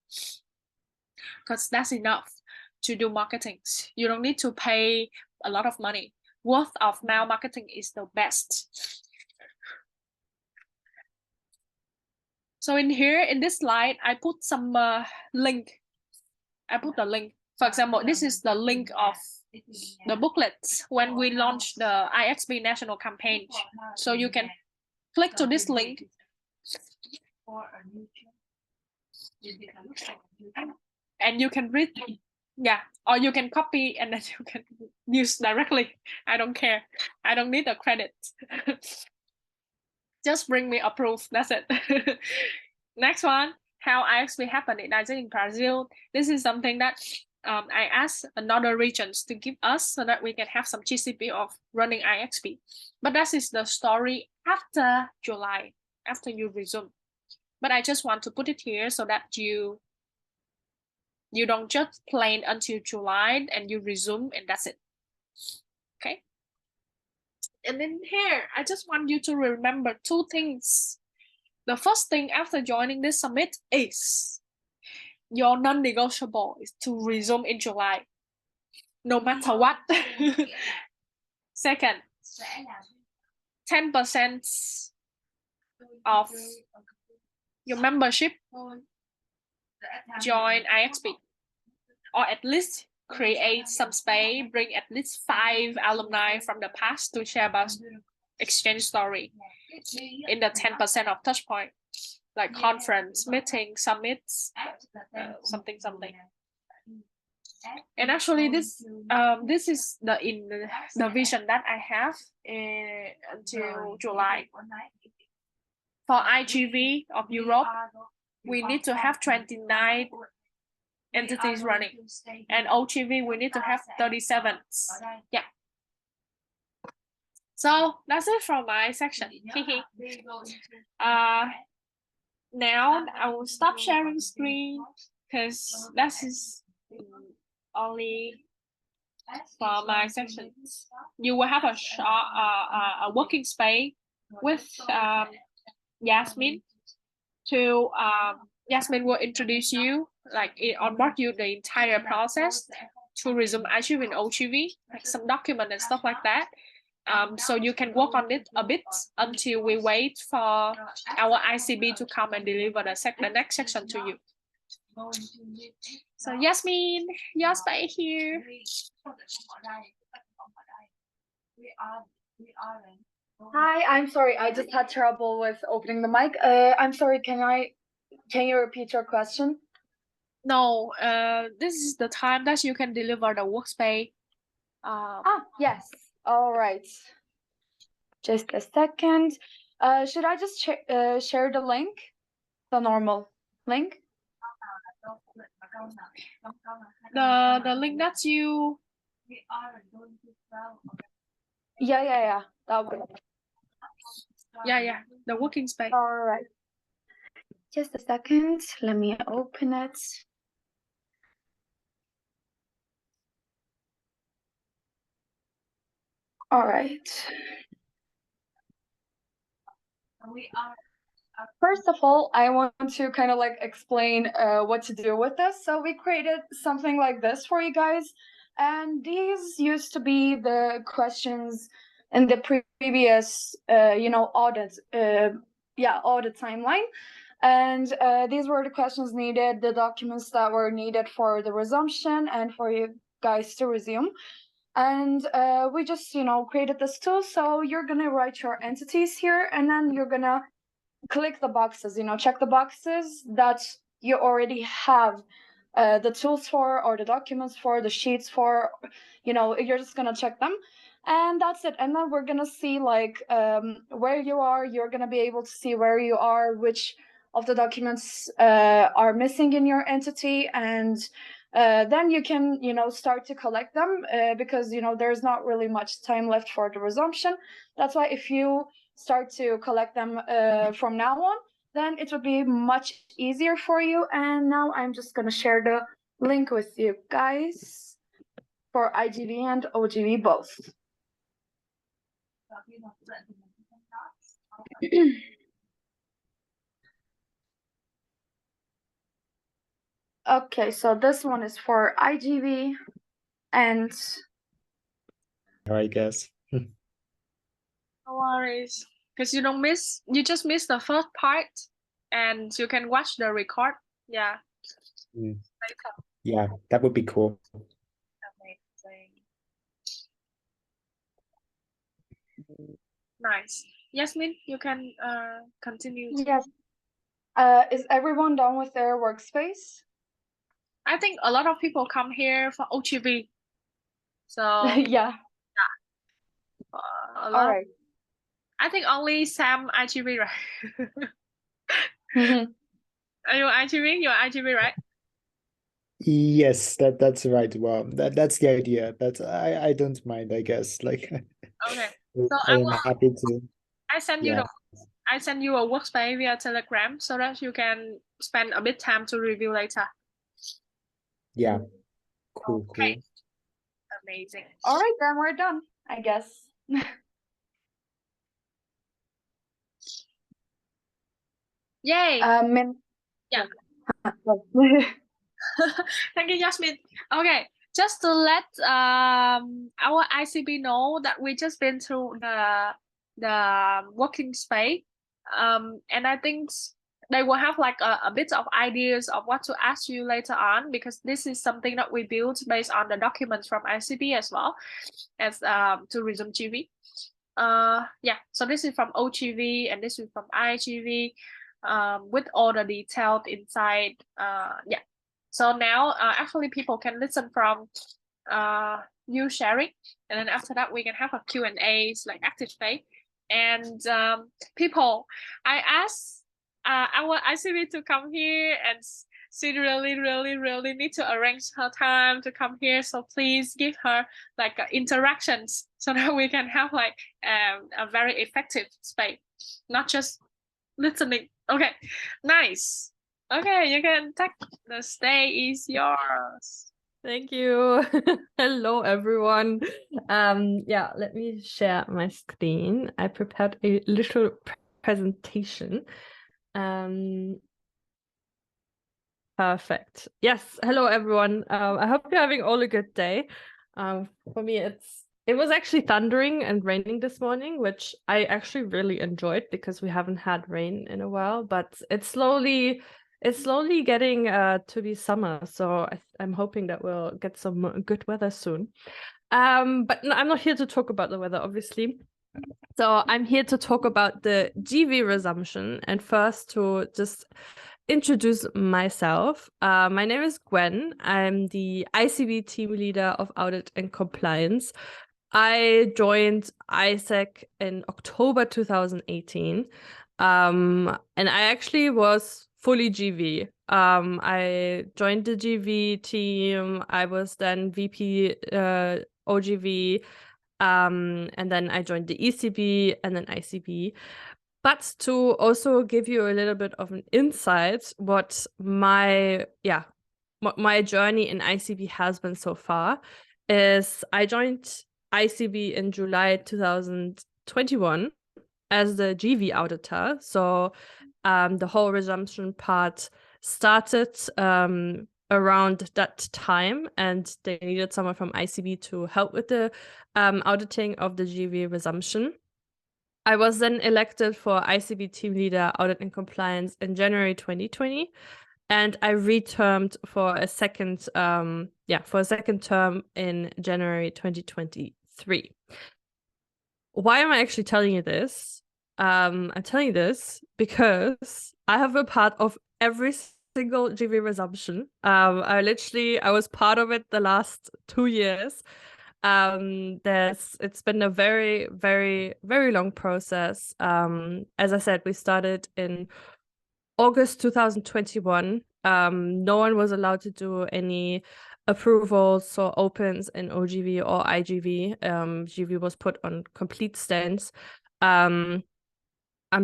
because that's enough to do marketing. You don't need to pay a lot of money. Word of mouth marketing is the best. So in here, in this slide, I put some link I put the link. For example, this is the link of the booklets when we launched the IXP national campaign. So you can click to this link and you can read, yeah, or you can copy and then you can use directly. I don't care. I don't need the credit. Just bring me a proof. That's it. Next one, how IXP happened in Brazil. This is something that I asked another regions to give us so that we can have some GCP of running IXP. But that is the story after July, after you resume. But I just want to put it here so that you don't just plan until July and you resume and that's it. Okay. And then here, I just want you to remember two things. The first thing after joining this summit is your non-negotiable is to resume in July, no matter what. Second, 10% of your membership join IXP, or at least create some space, bring at least 5 alumni from the past to share about exchange story in the 10% of touch point, like conference, meeting, summits, something. And actually, this is the vision that I have until July. For IGV of Europe, we need to have 29 entities running, and OGV we need to have 37. Yeah. So that's it from my section. Now I will stop sharing screen because that is only for my sections. You will have a working space with Yasmin. Yasmin will introduce you, like onboard you the entire process to resume archive in OGV, like some document and stuff like that. So you can work on it a bit until we wait for our ICB to come and deliver the next section to you. So Yasmin, your space here. Hi, I'm sorry. I just had trouble with opening the mic. I'm sorry. Can you repeat your question? No, this is the time that you can deliver the workspace. Yes. All right. Just a second. Should I just share the link? The normal link? The link that you... Yeah. That'll be. Yeah, the working space. All right. Just a second. Let me open it. All right. First of all, I want to kind of like explain what to do with this. So we created something like this for you guys. And these used to be the questions in the previous, audit timeline. And these were the questions needed, the documents that were needed for the resumption and for you guys to resume. And we just, created this tool. So you're going to write your entities here, and then you're going to click the boxes, check the boxes that you already have the tools for, or the documents for, the sheets for, you're just going to check them. And that's it. And then we're going to see like where you are. You're going to be able to see where you are, which of the documents are missing in your entity. And then you can, start to collect them because, there's not really much time left for the resumption. That's why if you start to collect them from now on, then it will be much easier for you. And now I'm just going to share the link with you guys for IGV and OGV both. Okay, so this one is for IGV and... I guess. No worries, because you just miss the first part, and you can watch the record. Yeah. Mm. Later. Yeah, that would be cool. Amazing. Nice. Yasmin, you can continue. Yes. Is everyone done with their workspace? I think a lot of people come here for OGV. So Yeah. a All lot. right. I think only Sam IGV, right? Mhm. Are you IGV? You're IGV, right? Yes, that's right. Well, that's the idea, but I don't mind, I guess. Like Okay. I So am happy to. I send you Yeah, I send you a workspace via Telegram so that you can spend a bit time to review later. yeah. Cool, Okay. cool. Amazing. All right, then we're done, I guess. Yay. Yeah. Thank you, Jasmine. Okay, just to let our ICB know that we just been through the working space, and I think they will have like a bit of ideas of what to ask you later on, because this is something that we built based on the documents from ICB as well as to resume GV. Yeah, so this is from OGV and this is from IGV, with all the details inside. Yeah. So now actually people can listen from you sharing, and then after that we can have a Q&As like active space. And people, I asked our ICB to come here, and she really need to arrange her time to come here. So please give her like interactions so that we can have like a very effective space, not just listening. Okay, nice. Okay, you can take the stage is yours. Thank you. Hello, everyone. Yeah, let me share my screen. I prepared a little presentation. Perfect. Yes. Hello, everyone. I hope you're having all a good day. For me, it was actually thundering and raining this morning, which I actually really enjoyed because we haven't had rain in a while. But it's slowly getting to be summer, so I'm hoping that we'll get some good weather soon. But no, I'm not here to talk about the weather, obviously. So I'm here to talk about the GV resumption, and first to just introduce myself. My name is Gwen. I'm the ICB team leader of Audit and Compliance. I joined ISAC in October 2018, and I actually was fully GV. I joined the GV team. I was then VP OGV, and then I joined the ECB and then ICB. But to also give you a little bit of an insight, what my journey in ICB has been so far is I joined ICB in July 2021 as the GV auditor. So the whole resumption part started around that time, and they needed someone from ICB to help with the auditing of the GV resumption. I was then elected for ICB team leader, audit and compliance in January 2020, and I retermed for a second term in January 2023. Why am I actually telling you this? I'm telling you this because I have been part of every single GV resumption. I was part of it the last 2 years. It's been a very, very, very long process. As I said, we started in August 2021. No one was allowed to do any approvals or opens in OGV or IGV. GV was put on complete stance. I'm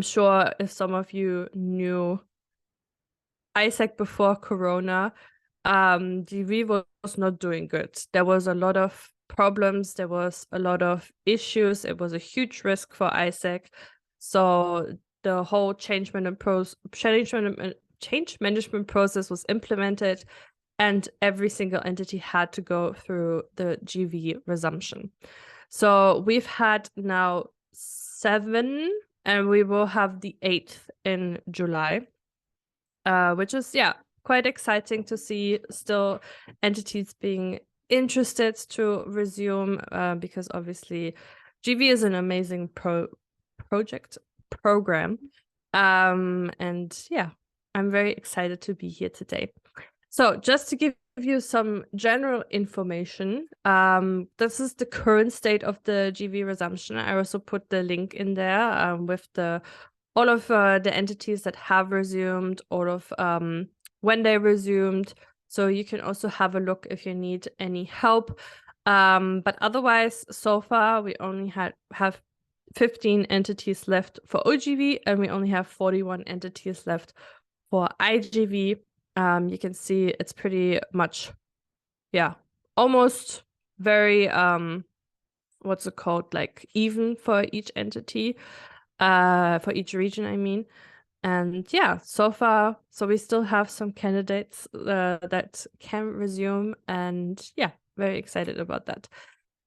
sure if some of you knew ISAC before Corona, GV was not doing good. There was a lot of problems. There was a lot of issues. It was a huge risk for ISAC. So the whole change management process was implemented, and every single entity had to go through the GV resumption. So we've had now 7, and we will have the 8th in July, which is quite exciting to see still entities being interested to resume, because obviously GV is an amazing program. And yeah, I'm very excited to be here today. So just to give you some general information, this is the current state of the GV resumption. I also put the link in there with all of the entities that have resumed, all of when they resumed. So you can also have a look if you need any help. But otherwise, so far, we only have 15 entities left for OGV, and we only have 41 entities left for IGV. You can see it's pretty much, yeah, almost very, what's it called, like even for each entity, for each region, I mean. And yeah, so far, so we still have some candidates that can resume, and yeah, very excited about that.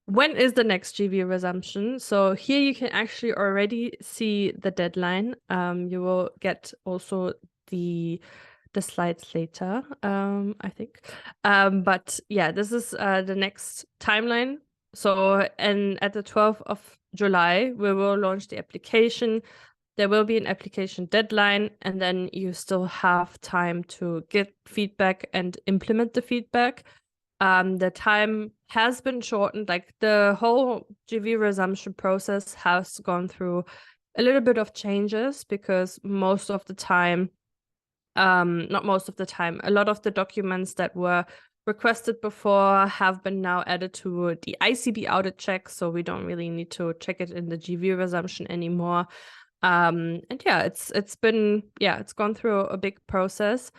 When is the next GV resumption? So here you can actually already see the deadline. You will get also the slides later, I think. But yeah, this is the next timeline. So, and at the 12th of July, we will launch the application. There will be an application deadline, and then you still have time to get feedback and implement the feedback. The time has been shortened, like the whole GV resumption process has gone through a little bit of changes, because most of the time, not most of the time, a lot of the documents that were requested before have been now added to the ICB audit check, so we don't really need to check it in the GV resumption anymore. And yeah, it's gone through a big process.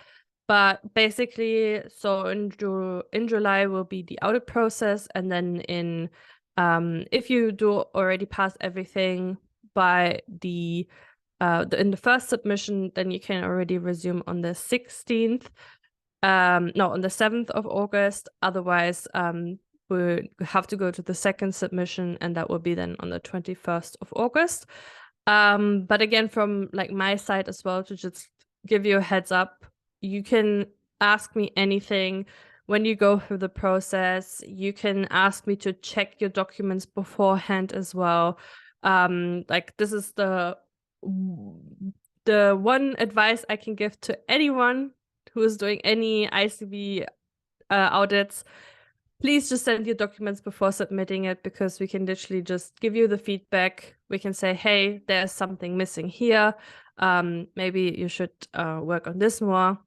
But basically, so in July will be the audit process, and then in if you do already pass everything by in the first submission, then you can already resume on the 16th. No, on the 7th of August. Otherwise, we have to go to the second submission, and that will be then on the 21st of August. But again, from like my side as well, to just give you a heads up, you can ask me anything when you go through the process. You can ask me to check your documents beforehand as well. Like this is the one advice I can give to anyone who is doing any ICB audits. Please just send your documents before submitting it, because we can literally just give you the feedback. We can say, hey, there's something missing here. Maybe you should work on this more.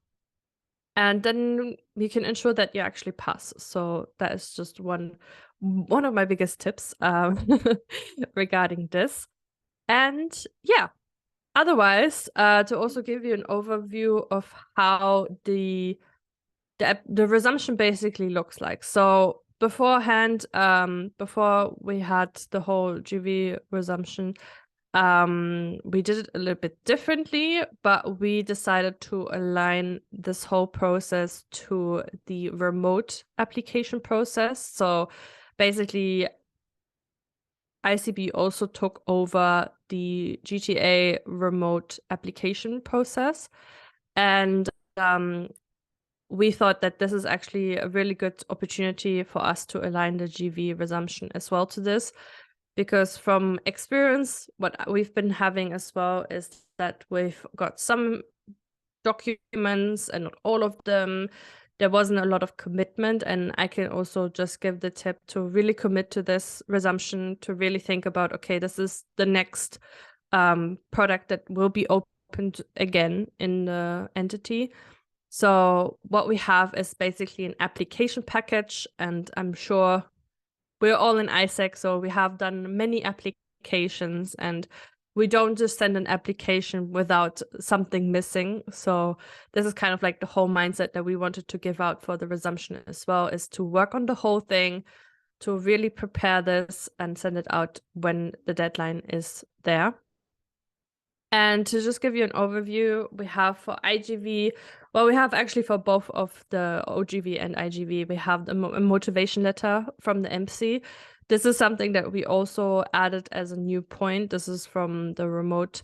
And then we can ensure that you actually pass. So that is just one of my biggest tips regarding this. And yeah, otherwise, to also give you an overview of how the resumption basically looks like. So beforehand, before we had the whole GV resumption, we did it a little bit differently, but we decided to align this whole process to the remote application process. So basically, ICB also took over the GTA remote application process, and we thought that this is actually a really good opportunity for us to align the GV resumption as well to this, because from experience, what we've been having as well is that we've got some documents, and not all of them. There wasn't a lot of commitment, and I can also just give the tip to really commit to this resumption, to really think about, okay, this is the next product that will be opened again in the entity. So what we have is basically an application package, and I'm sure we're all in ISAC, so we have done many applications, and we don't just send an application without something missing. So this is kind of like the whole mindset that we wanted to give out for the resumption as well, is to work on the whole thing, to really prepare this and send it out when the deadline is there. And to just give you an overview, we have for IGV, well, we have actually for both of the OGV and IGV, we have the motivation letter from the MC. This is something that we also added as a new point. This is from the remote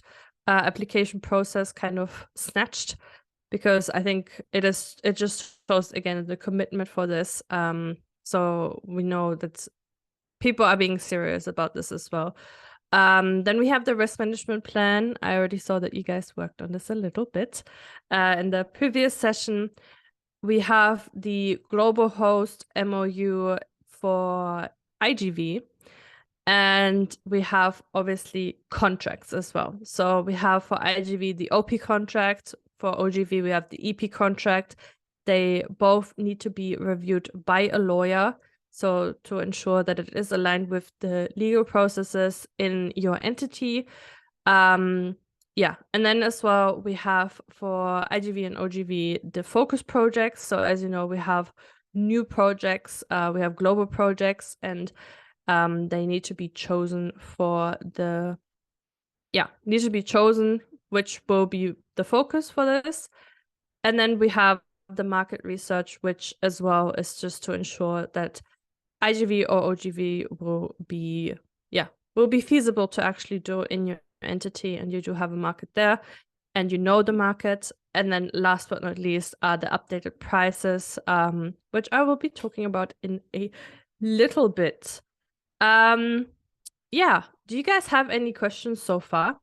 application process, kind of snatched. because I think it just shows again the commitment for this. So we know that people are being serious about this as well. Then we have the risk management plan. I already saw that you guys worked on this a little bit in the previous session. We have the global host MOU for IGV, and we have obviously contracts as well. So we have for IGV the OP contract, for OGV we have the EP contract. They both need to be reviewed by a lawyer, so to ensure that it is aligned with the legal processes in your entity. Yeah, and then as well, we have for IGV and OGV the focus projects. So as you know, we have new projects, we have global projects, and they need to be chosen for the, need to be chosen which will be the focus for this. And then we have the market research, which as well is just to ensure that IGV or OGV will be feasible to actually do in your entity, and you do have a market there and you know the market. And then last but not least are the updated prices, which I will be talking about in a little bit. Yeah, do you guys have any questions so far?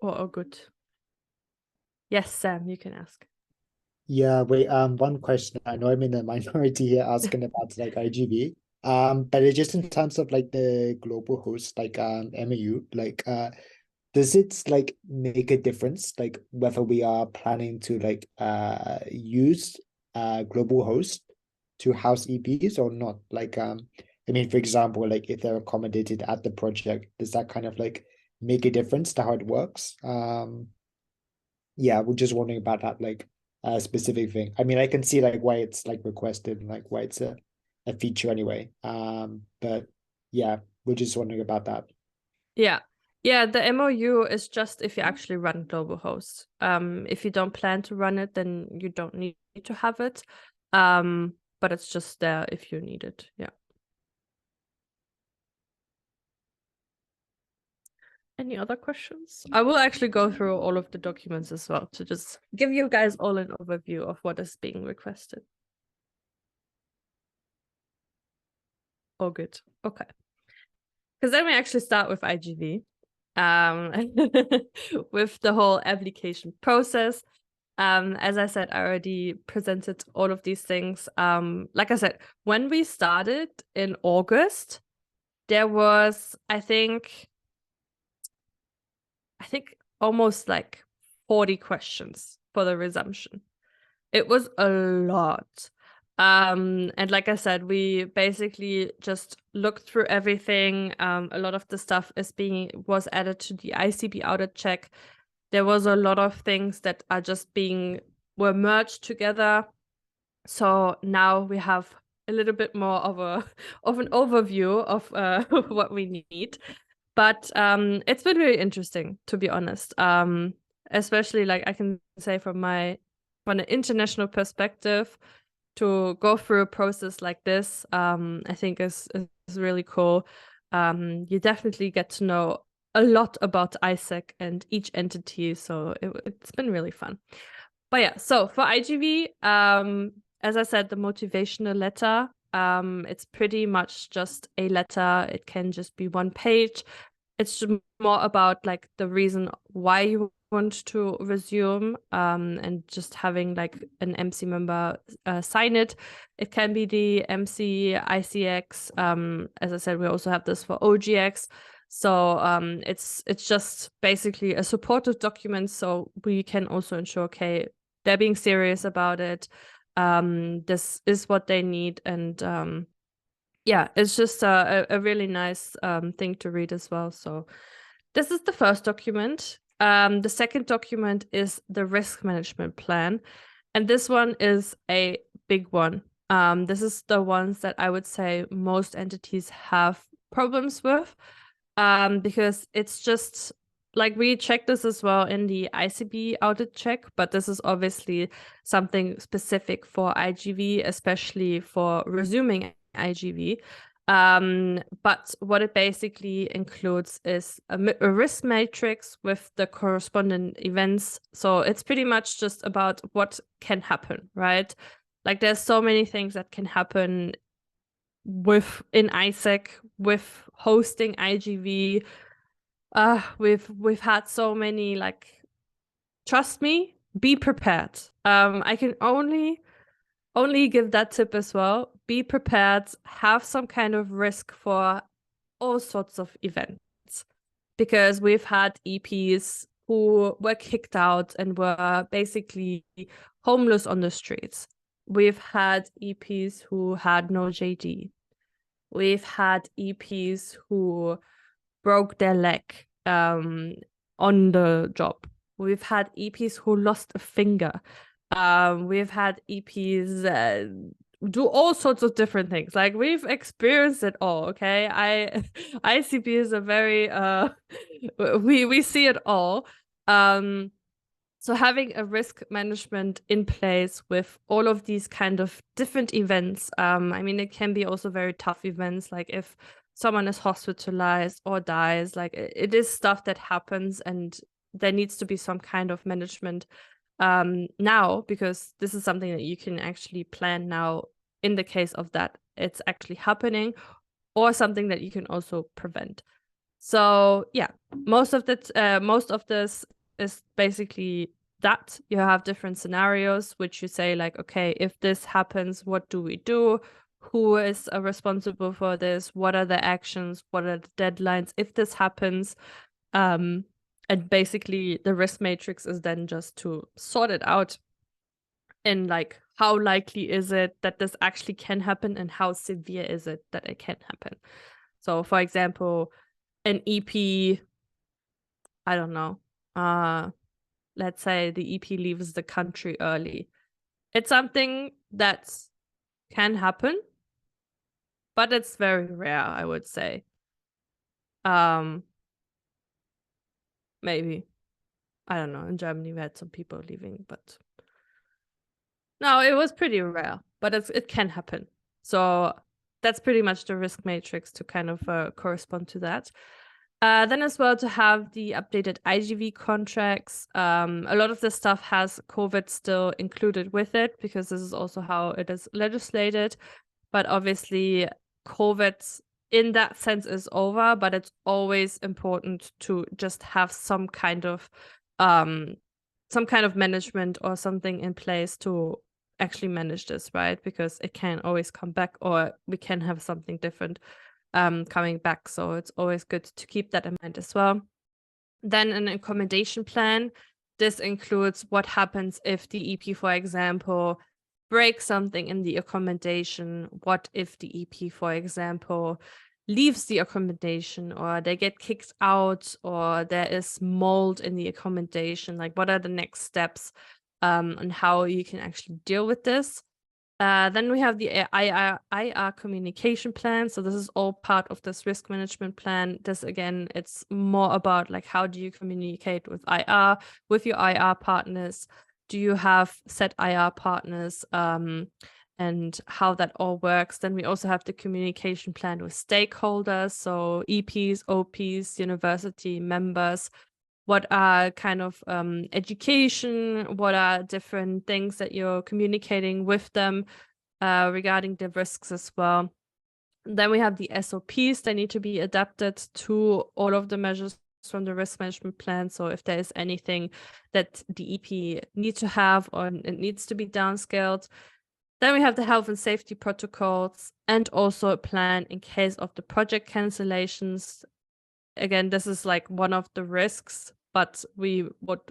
Oh, good. Yes, Sam, you can ask. Yeah, wait, one question. I know I'm in the minority here asking about like IGV. But it's just in terms of like the global host, like MAU, like does it like make a difference like whether we are planning to like use global host to house EPs or not? Like I mean, for example, like if they're accommodated at the project, does that kind of like make a difference to how it works? Yeah, we're just wondering about that like specific thing. I mean, I can see like why it's like requested and like why it's a feature anyway. But yeah, we're just wondering about that. Yeah. Yeah, the MOU is just if you actually run global host. If you don't plan to run it, then you don't need to have it. But it's just there if you need it. Yeah. Any other questions? I will actually go through all of the documents as well to just give you guys all an overview of what is being requested. Oh, good. Okay. Because then we actually start with IGV, with the whole application process. As I said, I already presented all of these things. Like I said, when we started in August, there was, I think almost like 40 questions for the resumption. It was a lot. And like I said, we basically just looked through everything. A lot of the stuff was added to the ICB audit check. There was a lot of things that are just were merged together. So now we have a little bit more of an overview of what we need. But it's been very interesting, to be honest. Especially like I can say from an international perspective, to go through a process like this, I think is really cool. You definitely get to know a lot about ISEC and each entity, so it's been really fun. But yeah, so for IGV, as I said, the motivational letter, it's pretty much just a letter. It can just be one page. It's just more about like the reason why you want to resume, and just having like an MC member sign it. It can be the MC ICX. As I said, we also have this for OGX. So it's just basically a supportive document, so we can also ensure, okay, they're being serious about it. This is what they need, and yeah, it's just a really nice thing to read as well. So this is the first document. The second document is the risk management plan. And this one is a big one. This is the ones that I would say most entities have problems with, because it's just like we checked this as well in the ICB audit check, but this is obviously something specific for IGV, especially for resuming IGV. But what it basically includes is a risk matrix with the corresponding events. So it's pretty much just about what can happen, right? Like there's so many things that can happen in ISAC, with hosting IGV. We've had so many, like, trust me, be prepared. I can only give that tip as well. Be prepared, have some kind of risk for all sorts of events, because we've had EPs who were kicked out and were basically homeless on the streets. We've had EPs who had no JD. We've had EPs who broke their leg on the job. We've had EPs who lost a finger. We've had EPs do all sorts of different things. Like, we've experienced it all. Okay, ICP is a very we see it all. So having a risk management in place with all of these kind of different events, I mean, it can be also very tough events, like if someone is hospitalized or dies, like it is stuff that happens, and there needs to be some kind of management now, because this is something that you can actually plan now in the case of that it's actually happening, or something that you can also prevent. So yeah, most of this is basically that you have different scenarios which you say, like, okay, if this happens, what do we do? Who is responsible for this? What are the actions? What are the deadlines if this happens? And basically the risk matrix is then just to sort it out in, like, how likely is it that this actually can happen, and how severe is it that it can happen. So for example, an EP, I don't know, let's say the EP leaves the country early. It's something that can happen, but it's very rare, I would say. Maybe, I don't know, in Germany we had some people leaving, but no, it was pretty rare, but it can happen. So that's pretty much the risk matrix to kind of correspond to that. Then as well, to have the updated IGV contracts. A lot of this stuff has COVID still included with it, because this is also how it is legislated. But obviously COVID in that sense is over, but it's always important to just have some kind of management or something in place to actually manage this, right? Because it can always come back, or we can have something different coming back. So it's always good to keep that in mind as well. Then an accommodation plan. This includes what happens if the EP, for example, breaks something in the accommodation. What if the EP, for example, leaves the accommodation, or they get kicked out, or there is mold in the accommodation? Like, what are the next steps and how you can actually deal with this? Then we have the IR communication plan. So this is all part of this risk management plan. This, again, it's more about, like, how do you communicate with IR, with your IR partners? Do you have set IR partners, and how that all works? Then we also have the communication plan with stakeholders, so EPs, OPs, university members. What are kind of education? What are different things that you're communicating with them regarding the risks as well? Then we have the SOPs. They need to be adapted to all of the measures from the risk management plan. So if there is anything that the EP needs to have, or it needs to be downscaled. Then we have the health and safety protocols, and also a plan in case of the project cancellations. Again, this is like one of the risks, but we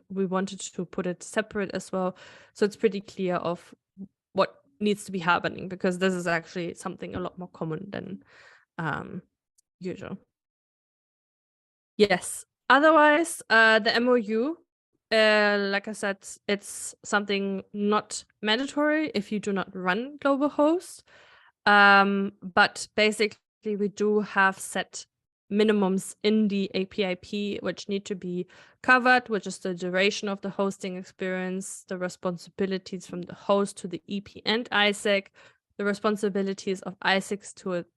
wanted to put it separate as well, so it's pretty clear of what needs to be happening, because this is actually something a lot more common than usual. Yes. Otherwise, the MOU, like I said, it's something not mandatory if you do not run global host, but basically we do have set minimums in the APIP which need to be covered, which is the duration of the hosting experience, the responsibilities from the host to the EP and ISAC, the responsibilities of ISICs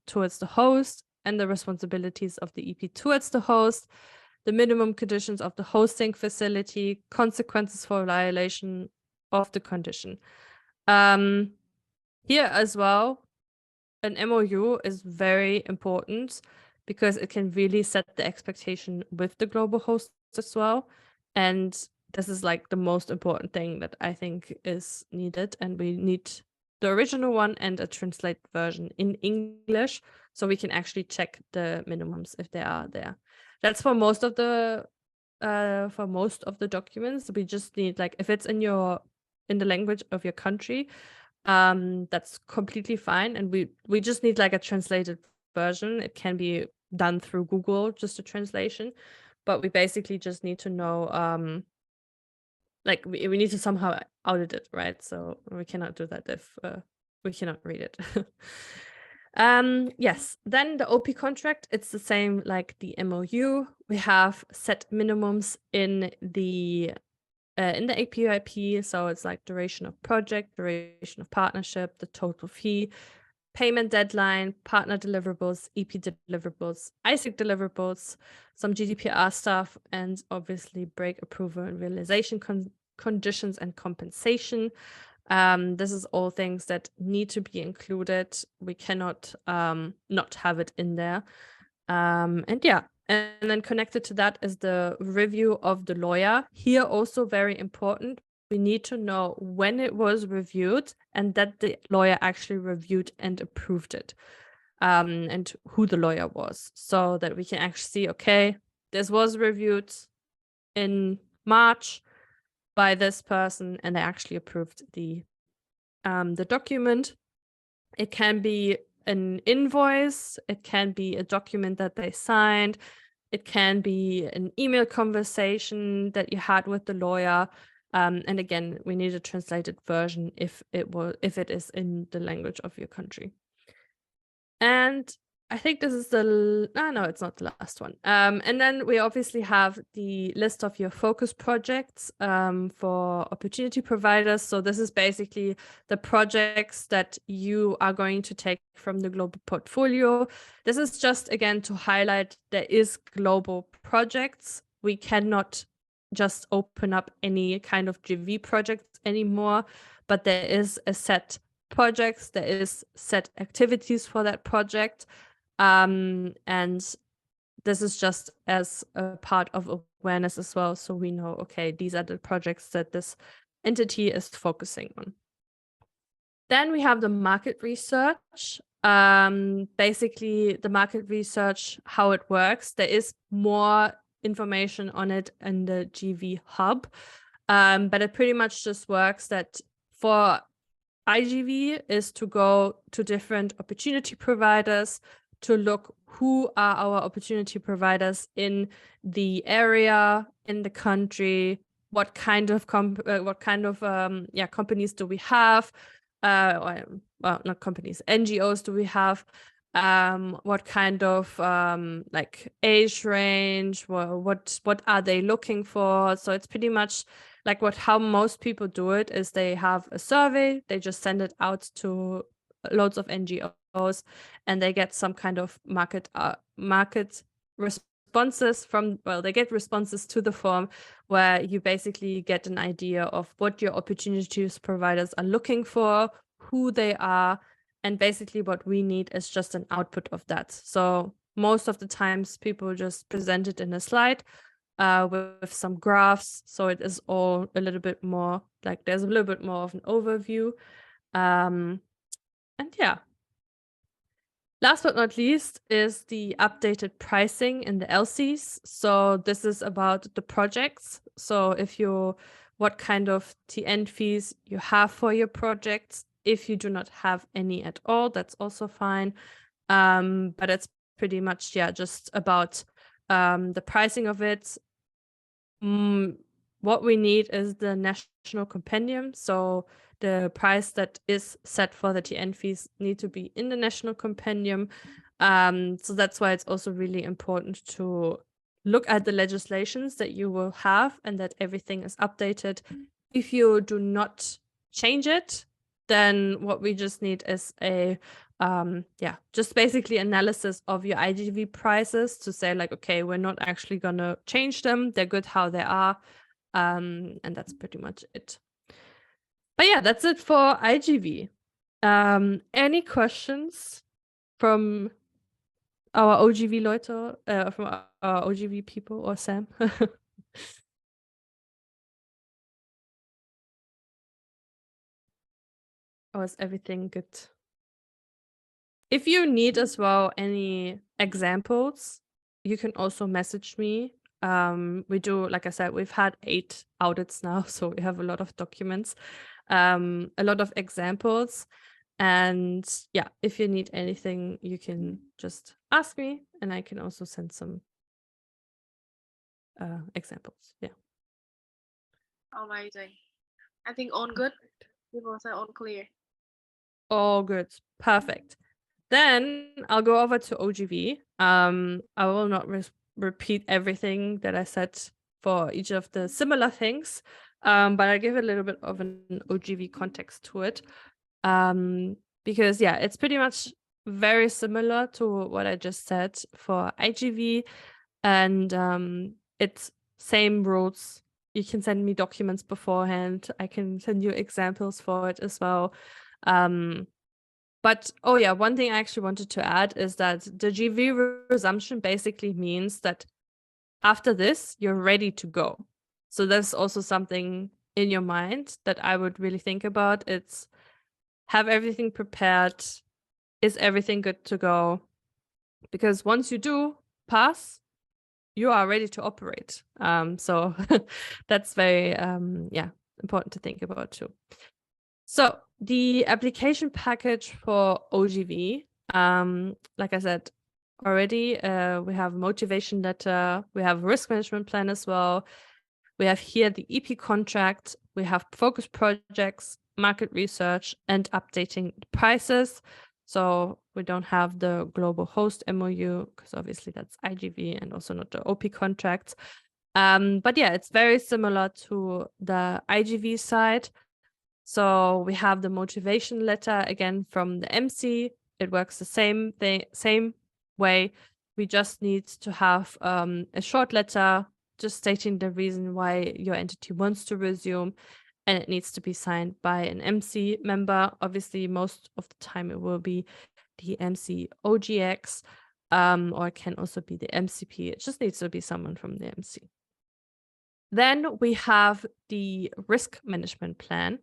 towards the host, and the responsibilities of the EP towards the host, the minimum conditions of the hosting facility, consequences for violation of the condition. Here as well, an MOU is very important because it can really set the expectation with the global host as well. And this is like the most important thing that I think is needed. And we need the original one and a translated version in English, so we can actually check the minimums if they are there. That's for most of the documents. We just need, like, if it's in the language of your country, that's completely fine, and we just need like a translated version. It can be done through Google, just a translation, but we basically just need to know like we need to somehow audit it, right? So we cannot do that if we cannot read it. Yes, then the OP contract, it's the same like the MOU. We have set minimums in the APIP, so it's like duration of project, duration of partnership, the total fee, payment deadline, partner deliverables, EP deliverables, ISIC deliverables, some GDPR stuff, and obviously break approval and realization conditions and compensation. This is all things that need to be included. We cannot not have it in there. And yeah. And then connected to that is the review of the lawyer. Here also very important. We need to know when it was reviewed and that the lawyer actually reviewed and approved it, and who the lawyer was, so that we can actually see, okay, this was reviewed in March by this person and they actually approved the document. It can be an invoice, it can be a document that they signed, it can be an email conversation that you had with the lawyer, and again, we need a translated version if it is in the language of your country. And I think this is no, it's not the last one. And then we obviously have the list of your focus projects for opportunity providers. So this is basically the projects that you are going to take from the global portfolio. This is just, again, to highlight there is global projects. We cannot just open up any kind of GV project anymore, but there is a set projects, there is set activities for that project. And this is just as a part of awareness as well, so we know, okay, these are the projects that this entity is focusing on. Then we have the market research. Basically, the market research, how it works. There is more information on it in the GV hub, but it pretty much just works that for IGV is to go to different opportunity providers to look who are our opportunity providers in the area, in the country, what kind of companies do we have, well, not companies, NGOs do we have, what kind of like age range, what are they looking for. So it's pretty much like how most people do it is they have a survey, they just send it out to loads of NGOs, and they get some kind of market responses from, well, they get responses to the form where you basically get an idea of what your opportunities providers are looking for, who they are, and basically what we need is just an output of that. So most of the times people just present it in a slide with some graphs, so it is all a little bit more like there's a little bit more of an overview. And yeah. Last but not least is the updated pricing in the LCs. So this is about the projects. So what kind of TN fees you have for your projects. If you do not have any at all, that's also fine. But it's pretty much, just about the pricing of it. What we need is the national compendium. So the price that is set for the TN fees need to be in the national compendium. So that's why it's also really important to look at the legislations that you will have and that everything is updated. If you do not change it, then what we just need is a just basically analysis of your IGV prices to say like, okay, we're not actually gonna change them. They're good how they are. And that's pretty much it. But yeah, that's it for IGV. Any questions from our OGV Leute, from our OGV people or Sam? Or is everything good? If you need as well any examples, you can also message me. We do, like I said, we've had 8 audits now, so we have a lot of documents, a lot of examples. And yeah, if you need anything, you can just ask me and I can also send some examples. Yeah. Amazing. I think all good. People say all clear. All good. Perfect. Then I'll go over to OGV. I will not repeat everything that I said for each of the similar things, but I give a little bit of an OGV context to it. Because yeah, it's pretty much very similar to what I just said for IGV, and it's same rules. You can send me documents beforehand. I can send you examples for it as well. But oh yeah, one thing I actually wanted to add is that the GV resumption basically means that after this, you're ready to go. So that's also something in your mind that I would really think about. It's have everything prepared. Is everything good to go? Because once you do pass, you are ready to operate. So that's very important to think about too. So the application package for OGV, like I said already, we have motivation letter, we have risk management plan as well. We have here the EP contract, we have focus projects, market research, and updating prices. So we don't have the global host MOU because obviously that's IGV and also not the OP contracts. But yeah, it's very similar to the IGV side. So we have the motivation letter again from the MC. It works the same way. We just need to have a short letter just stating the reason why your entity wants to resume, and it needs to be signed by an MC member. Obviously, most of the time it will be the MC OGX, or it can also be the MCP. It just needs to be someone from the MC. Then we have the risk management plan.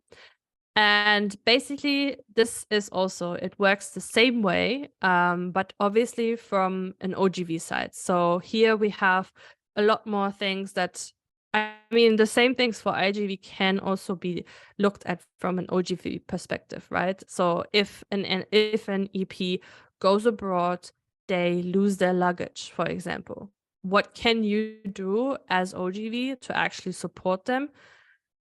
And basically, this is also, it works the same way, but obviously from an OGV side. So here we have a lot more things that, I mean, the same things for IGV can also be looked at from an OGV perspective, right? So if an EP goes abroad, they lose their luggage, for example. What can you do as OGV to actually support them?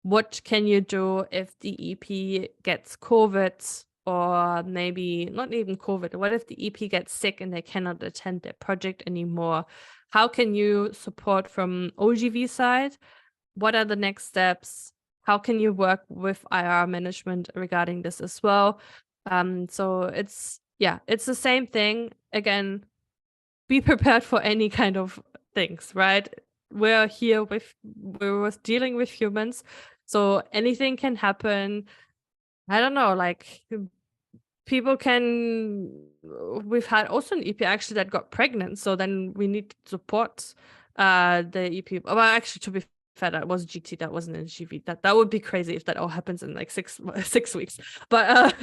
What can you do if the EP gets COVID, or maybe not even COVID? What if the EP gets sick and they cannot attend their project anymore? How can you support from OGV side? What are the next steps? How can you work with IR management regarding this as well? So it's the same thing. Again, be prepared for any kind of things, right? We're dealing with humans. So anything can happen. I don't know, like people can, we've had also an EP actually that got pregnant. So then we need to support the EP. Well, actually, to be fair, that was GT, that wasn't in GV. That would be crazy if that all happens in like 6 weeks. But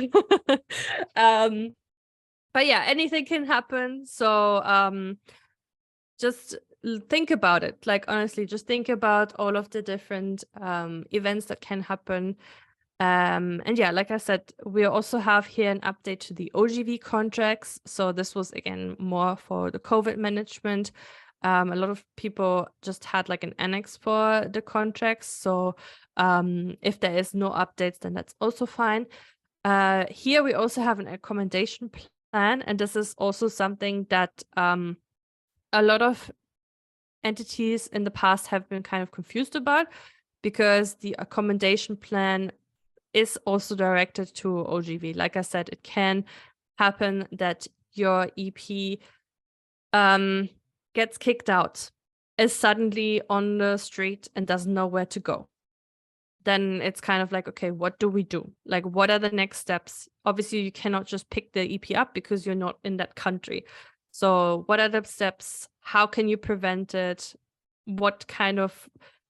but yeah, anything can happen. So just think about it. Like, honestly, just think about all of the different events that can happen. And yeah, like I said, we also have here an update to the OGV contracts. So this was, again, more for the COVID management. A lot of people just had like an annex for the contracts. So if there is no updates, then that's also fine. Here we also have an accommodation plan. And this is also something that a lot of entities in the past have been kind of confused about, because the accommodation plan is also directed to OGV. Like I said, it can happen that your EP gets kicked out, is suddenly on the street and doesn't know where to go. Then it's kind of like, okay, what do we do? Like, what are the next steps? Obviously, you cannot just pick the EP up because you're not in that country. So what are the steps? How can you prevent it? What kind of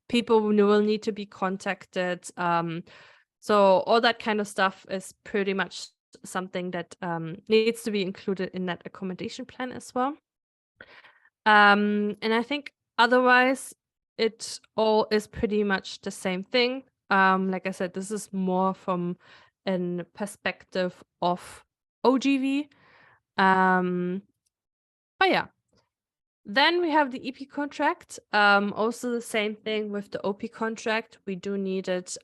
people will need to be contacted? So all that kind of stuff is pretty much something that needs to be included in that accommodation plan as well. And I think otherwise, it all is pretty much the same thing. Like I said, this is more from a perspective of OGV. But yeah. Then we have the EP contract. Also the same thing with the OP contract. We do need it.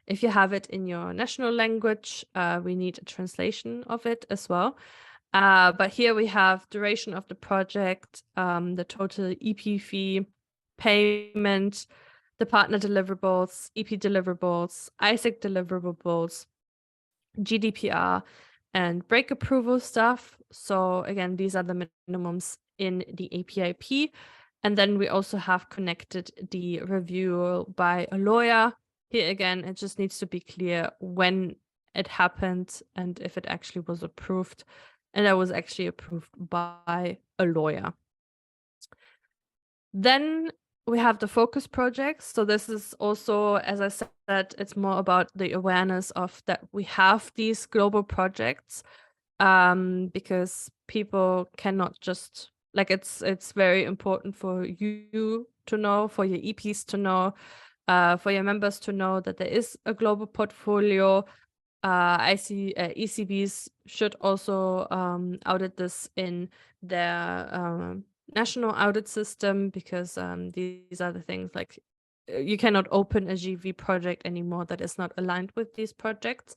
If you have it in your national language, we need a translation of it as well. But here we have duration of the project, the total EP fee, payment, the partner deliverables, EP deliverables, ISAC deliverables, GDPR, and break approval stuff. So again, these are the minimums in the APIP. And then we also have connected the review by a lawyer. Here again, it just needs to be clear when it happened and if it actually was approved. And that was actually approved by a lawyer. Then we have the focus projects. So this is also, as I said, it's more about the awareness of that we have these global projects, because people cannot just, like, it's very important for you to know, for your EPs to know, for your members to know that there is a global portfolio. ECBs should also audit this in their national audit system, because these are the things, like, you cannot open a GV project anymore that is not aligned with these projects.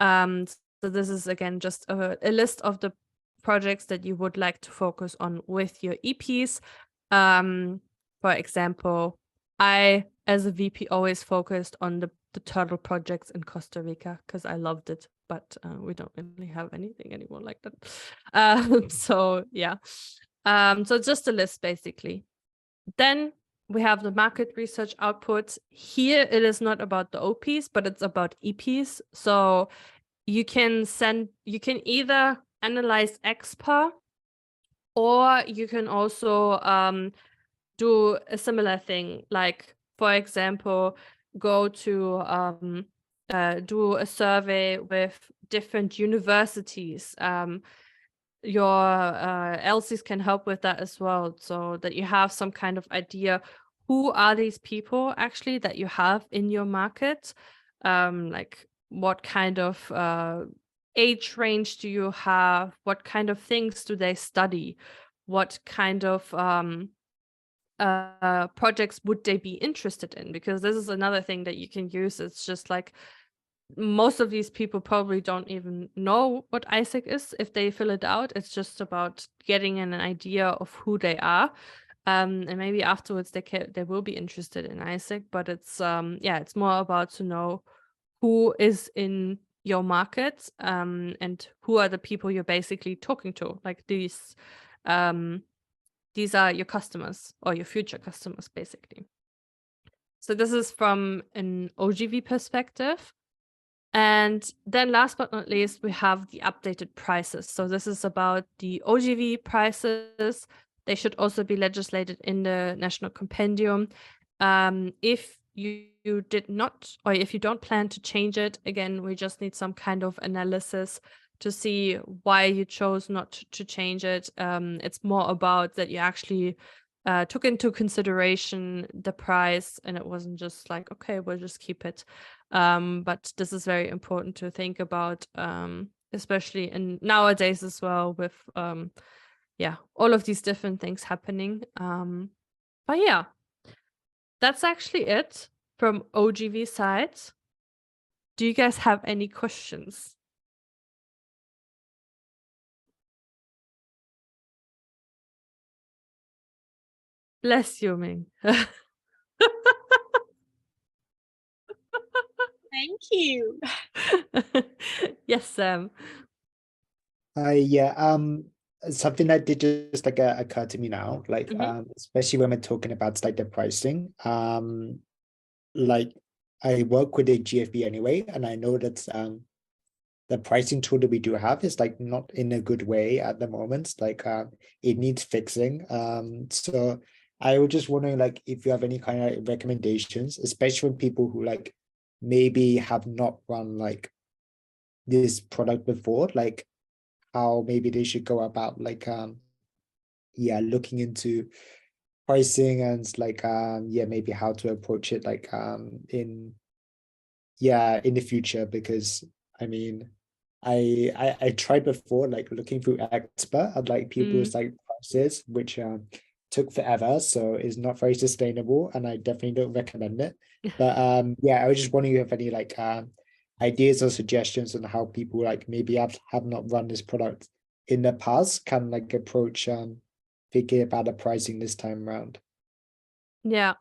So this is again just a list of the projects that you would like to focus on with your EPs. For example, I, as a VP, always focused on the turtle projects in Costa Rica because I loved it, but we don't really have anything anymore like that. So yeah, so just a list basically. Then we have the market research output. Here it is not about the OPs, but it's about EPs. So you can either analyze XPA, or you can also do a similar thing, like, for example, go to do a survey with different universities. Your LCs can help with that as well, so that you have some kind of idea who are these people actually that you have in your market. Like, what kind of age range do you have? What kind of things do they study? What kind of projects would they be interested in? Because this is another thing that you can use. It's just like, most of these people probably don't even know what ISAC is if they fill it out. It's just about getting an idea of who they are, and maybe afterwards they will be interested in ISAC. But it's it's more about to know who is in your market, and who are the people you're basically talking to. Like, these are your customers or your future customers, basically. So this is from an OGV perspective. And then last but not least, we have the updated prices. So this is about the OGV prices. They should also be legislated in the National Compendium. If you did not, or if you don't plan to change it, again, we just need some kind of analysis to see why you chose not to change it. It's more about that you actually took into consideration the price, and it wasn't just like, okay, we'll just keep it. But this is very important to think about, especially in nowadays as well, with all of these different things happening. But yeah, that's actually it from OGV side. Do you guys have any questions? Bless you, Ming. Thank you. Yes, Sam. Yeah, something that did just like occur to me now, like especially when we're talking about like the pricing. Like I work with a GFB anyway, and I know that the pricing tool that we do have is like not in a good way at the moment. Like it needs fixing. So I was just wondering like if you have any kind of recommendations, especially for people who like maybe have not run like this product before, like how maybe they should go about like yeah, looking into pricing and like yeah, maybe how to approach it like in the future, because I mean I tried before like looking through expert at like people's like prices, which took forever, so it's not very sustainable and I definitely don't recommend it. But yeah, I was just wondering if you have any like ideas or suggestions on how people like maybe have not run this product in the past can like approach thinking about the pricing this time around. Yeah,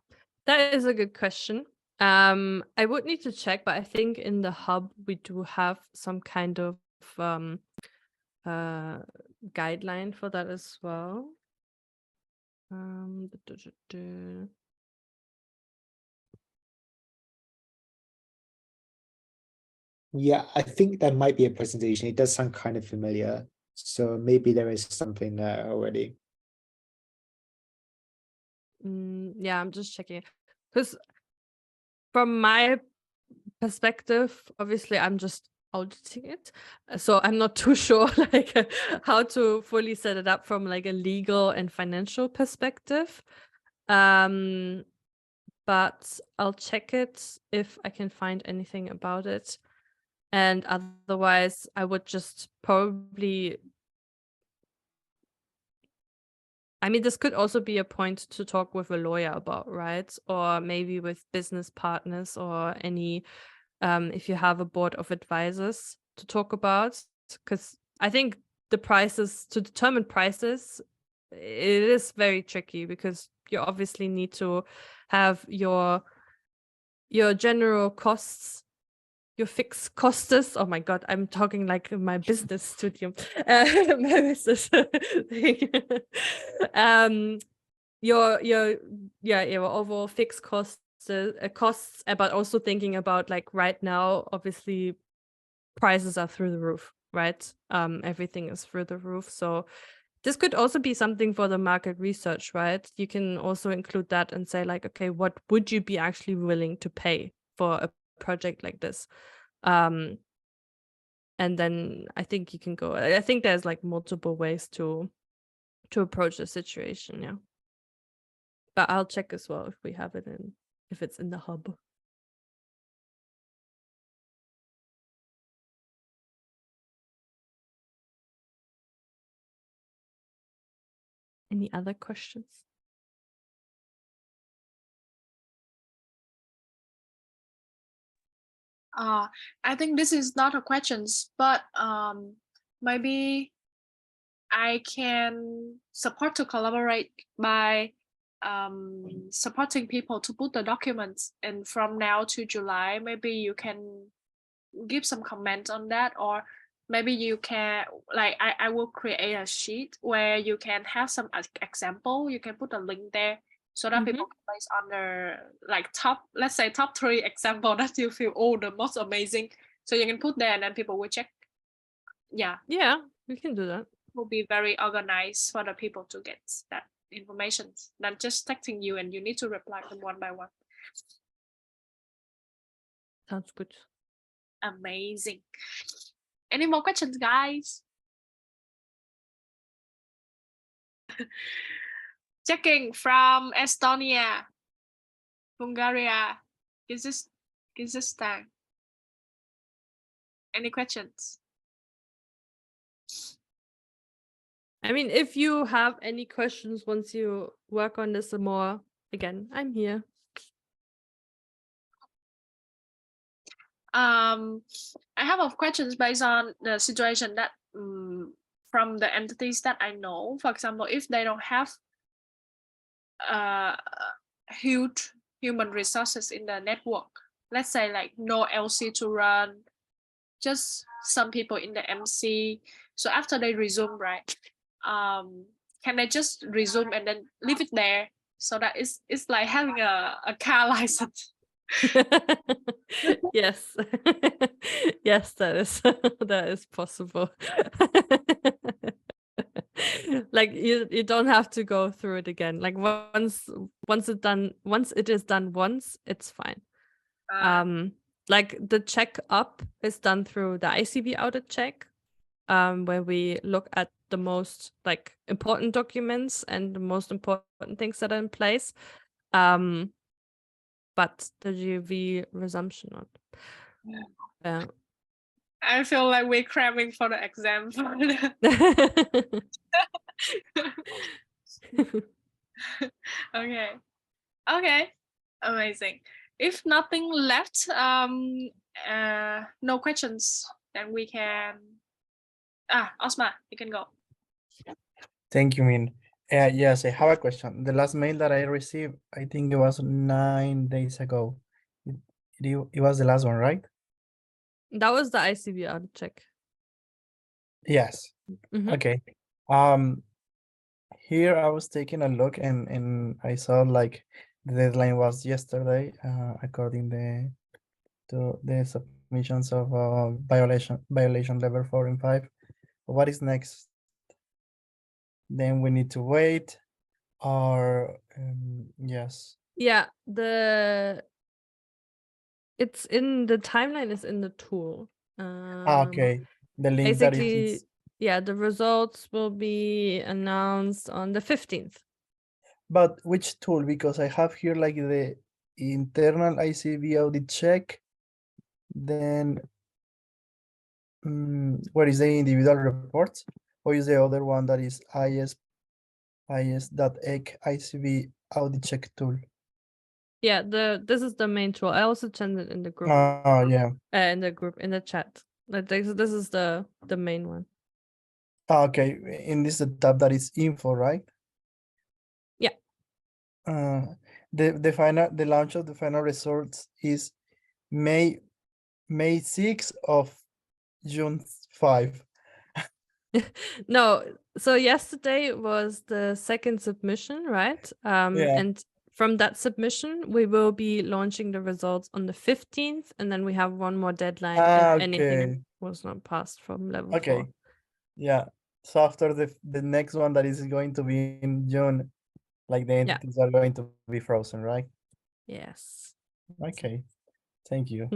that is a good question. I would need to check, but I think in the hub we do have some kind of guideline for that as well. Yeah, I think there might be a presentation. It does sound kind of familiar, so maybe there is something there already. Yeah, I'm just checking because from my perspective, obviously I'm just auditing it, so I'm not too sure like how to fully set it up from like a legal and financial perspective. But I'll check it if I can find anything about it, and otherwise I would just probably, I mean, this could also be a point to talk with a lawyer about, right? Or maybe with business partners or any, if you have a board of advisors to talk about. Because I think the prices, to determine prices, it is very tricky because you obviously need to have your general costs, your fixed costs. Oh my God, I'm talking like in my business studio. My business thing. Your overall fixed costs, but also thinking about like right now, obviously prices are through the roof, right? Everything is through the roof. So this could also be something for the market research, right? You can also include that and say like, okay, what would you be actually willing to pay for a project like this? And then I think you can go. I think there's like multiple ways to approach the situation, yeah. But I'll check as well if we have it if it's in the hub. Any other questions? I think this is not a questions, but maybe I can support to collaborate by supporting people to put the documents, and from now to July, maybe you can give some comment on that, or maybe you can like I will create a sheet where you can have some example. You can put a link there so that people can place on the like top, let's say top 3 example that you feel the most amazing. So you can put there and then people will check. Yeah, we can do that. It will be very organized for the people to get that information than just texting you and you need to reply them one by one. Sounds good. Amazing. Any more questions, guys? Checking from Estonia, Bulgaria, Kyrgyzstan. Any questions? I mean, if you have any questions once you work on this some more, again, I'm here. I have a questions based on the situation that from the entities that I know. For example, if they don't have huge human resources in the network, let's say like no LC to run, just some people in the MC. So after they resume, right? Can they just resume and then leave it there? So that it's like having a car license. Yes. Yes, that is that is possible. Like you don't have to go through it again. Like once it is done once, it's fine. Like the check up is done through the ICB audit check, where we look at the most like important documents and the most important things that are in place. But the GV resumption not. Yeah. I feel like we're cramming for the exam. Okay. Okay. Amazing. If nothing left, no questions, then we can. Osma, you can go. Thank you, Min. Yes, I have a question. The last mail that I received, I think it was 9 days ago. It was the last one, right? That was the ICB audit check. Yes. Mhm. Okay. Here I was taking a look and I saw like the deadline was yesterday, according to the submissions of violation level 4 and 5. What is next? Then we need to wait, or yes. Yeah, it's in the timeline is in the tool. Okay. The link that Basically, is yeah, the results will be announced on the 15th. But which tool? Because I have here like the internal ICB audit check. Then where is the individual reports? Or is the other one that is is.ec ICB audit check tool? Yeah, this is the main tool. I also sent it in the group. Oh yeah. In the chat. Like this is the main one. Okay, in this tab that is info, right? Yeah. The launch of the final results is May 6th of June 5. No, so yesterday was the second submission, right? Yeah. And from that submission, we will be launching the results on the 15th, and then we have one more deadline if anything was not passed from level 4. Yeah. So after the next one that is going to be in June, like the entities are going to be frozen, right? Yes. Okay. Thank you.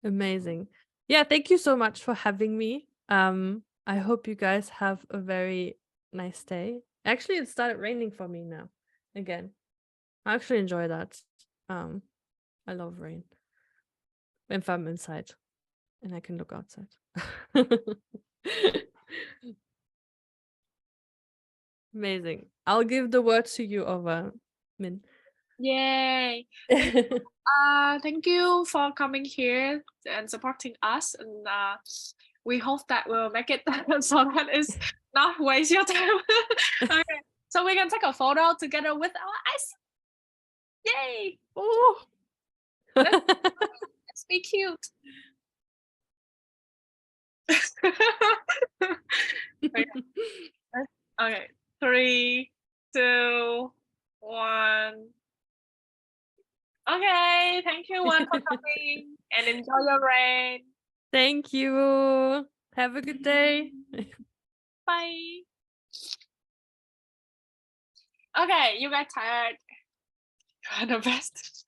Amazing. Yeah, thank you so much for having me. I hope you guys have a very nice day. Actually, it started raining for me now again. I actually enjoy that. I love rain. If I'm inside and I can look outside. Amazing. I'll give the word to you over, Min. Yay. Thank you for coming here and supporting us, and we hope that we'll make it so that it's not waste your time. Okay, so we can take a photo together with our ice. Yay! Oh. Let's be cute. Okay, 3, 2, 1. Okay, thank you one for coming and enjoy your rain. Thank you. Have a good day. Bye. Okay, you got tired. You are the best.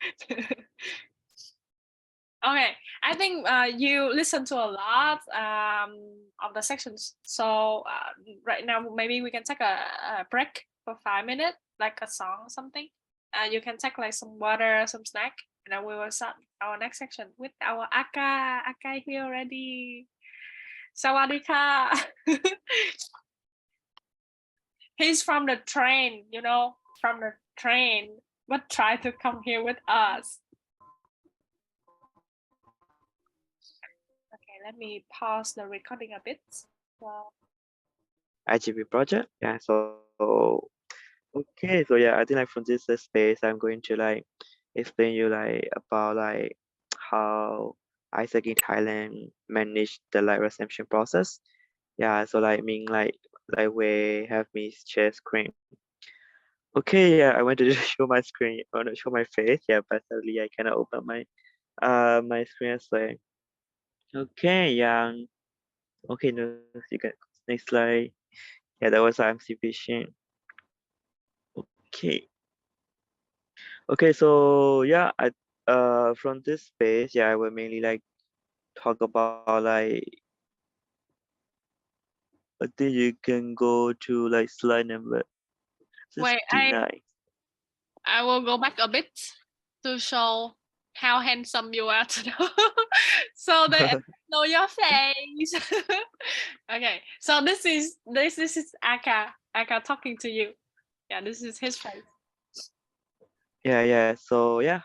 Okay, I think you listen to a lot of the sections. So right now, maybe we can take a break for 5 minutes, like a song or something. You can take like some water, some snack, and then we will start our next section with our Aka. Aka here already. Sawadika. He's from the train, from the train, but try to come here with us. Okay, let me pause the recording a bit. IGP project. Yeah, so okay, so yeah, I think like from this space, I'm going to like explain you like about like how Isaac in Thailand manage the like reception process. Yeah, so like mean like we have me share screen. Okay, yeah, I wanted to show my screen. I want to show my face. Yeah, but sadly I cannot open my screen as well. Okay, yeah. Okay, no, you can next slide. Yeah, that was MC vision. Okay. Okay, so yeah, I from this page, yeah, I will mainly like talk about like I think you can go to like slide number Wait, 69. I will go back a bit to show how handsome you are to know. So they know your face. Okay, so this is Aka talking to you. Yeah, this is his face. Yeah. So yeah,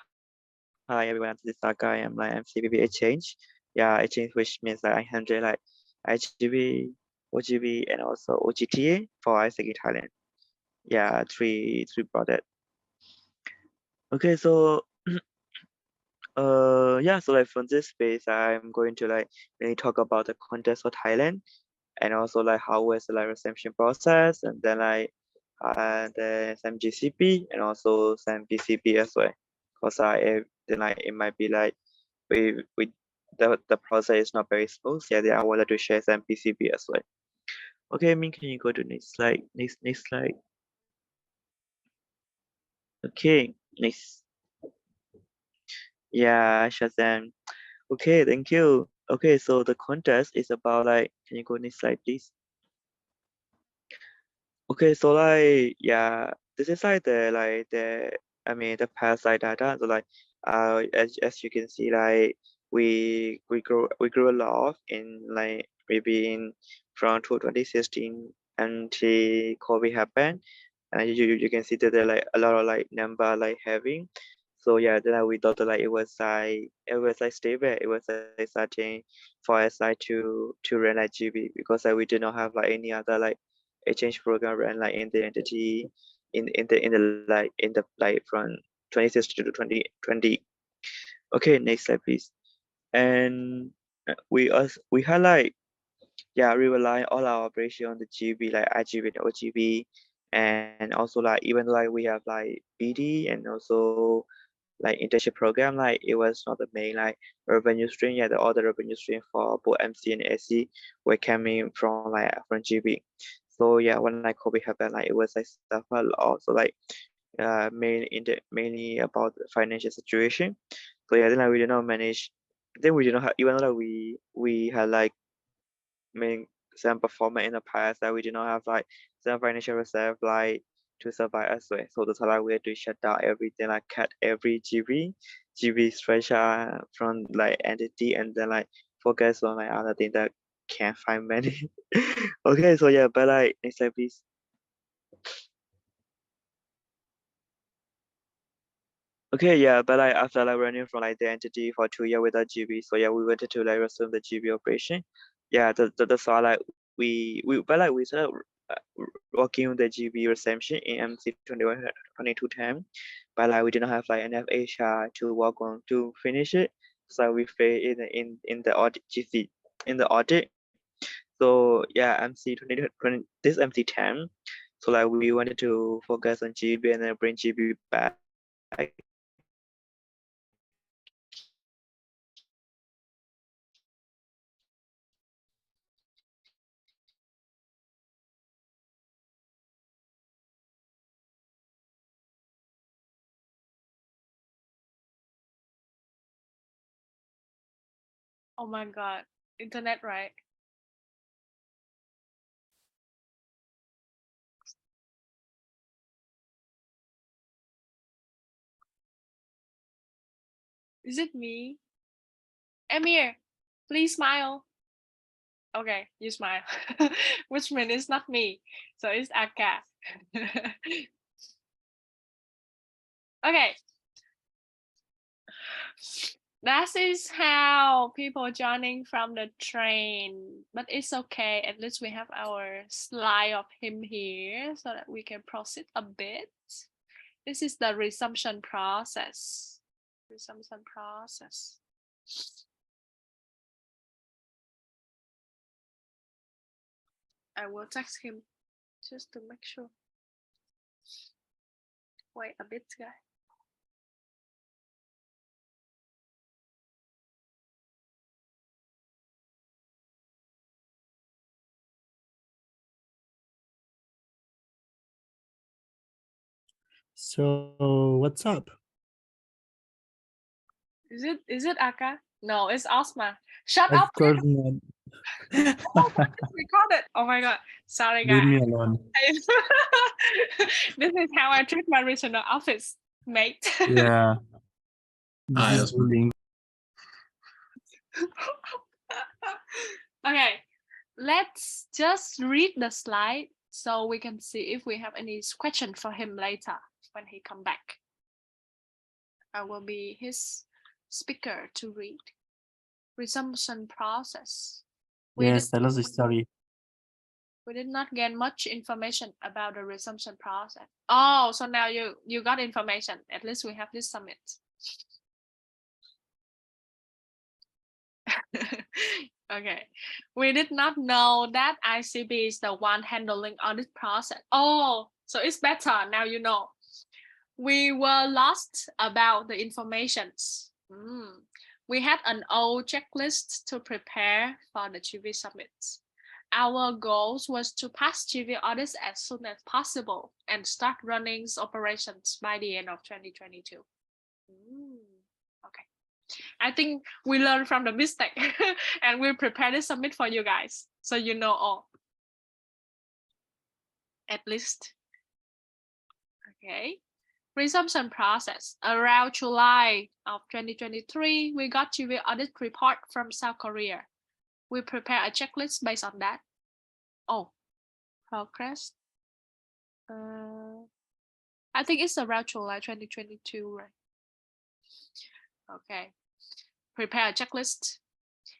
hi everyone. This is Saka. I am like MCBB exchange. Yeah, exchange which means that I handle like IGB, OGB, and also OGTA for Isaac in Thailand. Yeah, three products. Okay, so yeah, so like from this space, I'm going to like really talk about the context for Thailand and also like how was the like reception process and then like the some GCP and also some BCP as well. Cause then like it might be like we the process is not very smooth. Yeah, then I wanted to share some BCP as well. Okay, Min, can you go to next slide? Next slide. Okay, next. Yeah, Shazam. Okay, thank you. Okay, so the contest is about like, can you go next slide, please? Okay, so like, yeah, this is like I mean the past like data. So like, as you can see, like we grew a lot in like maybe in from 2016 until COVID happened, and you can see that there like a lot of like number like having. So yeah, then we thought that like it was like stable. It was like starting for us like to run like GB because like we did not have like any other like exchange program ran like in the entity in the like from 2016 to 2020. Okay, next slide please. And we had like yeah, we rely all our operation on the GB like IGB and OGB, and also like even though like we have like BD and also like internship program, like it was not the main like revenue stream. Yeah, the other revenue stream for both MC and AC were coming from GB. So yeah, when like COVID happened, like it was like suffer also like mainly about the financial situation. So yeah, then like we did not manage. Then we did not have even though like, we had like main some performance in the past that we did not have like some financial reserve like to survive as well. So that's why we had to shut down everything, like cut every GB structure from like entity and then like focus on like other things that can't find money. Okay, so yeah, but like next slide please. Okay, yeah, but like after like running from like the entity for 2 years without GB, so yeah, we wanted to like resume the GB operation. Yeah, that's why like we but like we started uh, working on the GB resumption in MC 22 time, but like we did not have like enough HR to work on to finish it, so we failed in the audit GC in the audit. So yeah, MC 2020 this MC 10. So like we wanted to focus on GB and then bring GB back. Oh my god, internet right? Is it me? Emir, please smile. Okay, you smile. Which means it's not me. So it's Aka. Okay. That is how people joining from the train. But it's okay. At least we have our slide of him here so that we can proceed a bit. This is the resumption process. Resumption process. I will text him just to make sure. Wait a bit, guys. So what's up? Is it Aka? No, it's Osma. Shut Of up. course not. Oh, it's recorded. Oh my god. Sorry, Leave guys. me alone. This is how I treat my regional office mate. Yeah. Hi, This is Osman. bullying. Okay, let's just read the slide so we can see if we have any question for him later when he come back. I will be his speaker to read. Resumption process. Yes, tell us the story. We did not get much information about the resumption process. Oh, so now you got information. At least we have this summit. Okay, we did not know that ICB is the one handling audit process. Oh, so it's better now you know. We were lost about the informations. We had an old checklist to prepare for the GV summit. Our goals was to pass GV audits as soon as possible and start running operations by the end of 2022. Okay. I think we learned from the mistake and we'll prepare the summit for you guys. So you know all. At least. Okay. Resumption process. Around July of 2023, we got GV audit report from South Korea. We prepare a checklist based on that. Oh, progress. I think it's around July 2022, right? Okay. Prepare a checklist.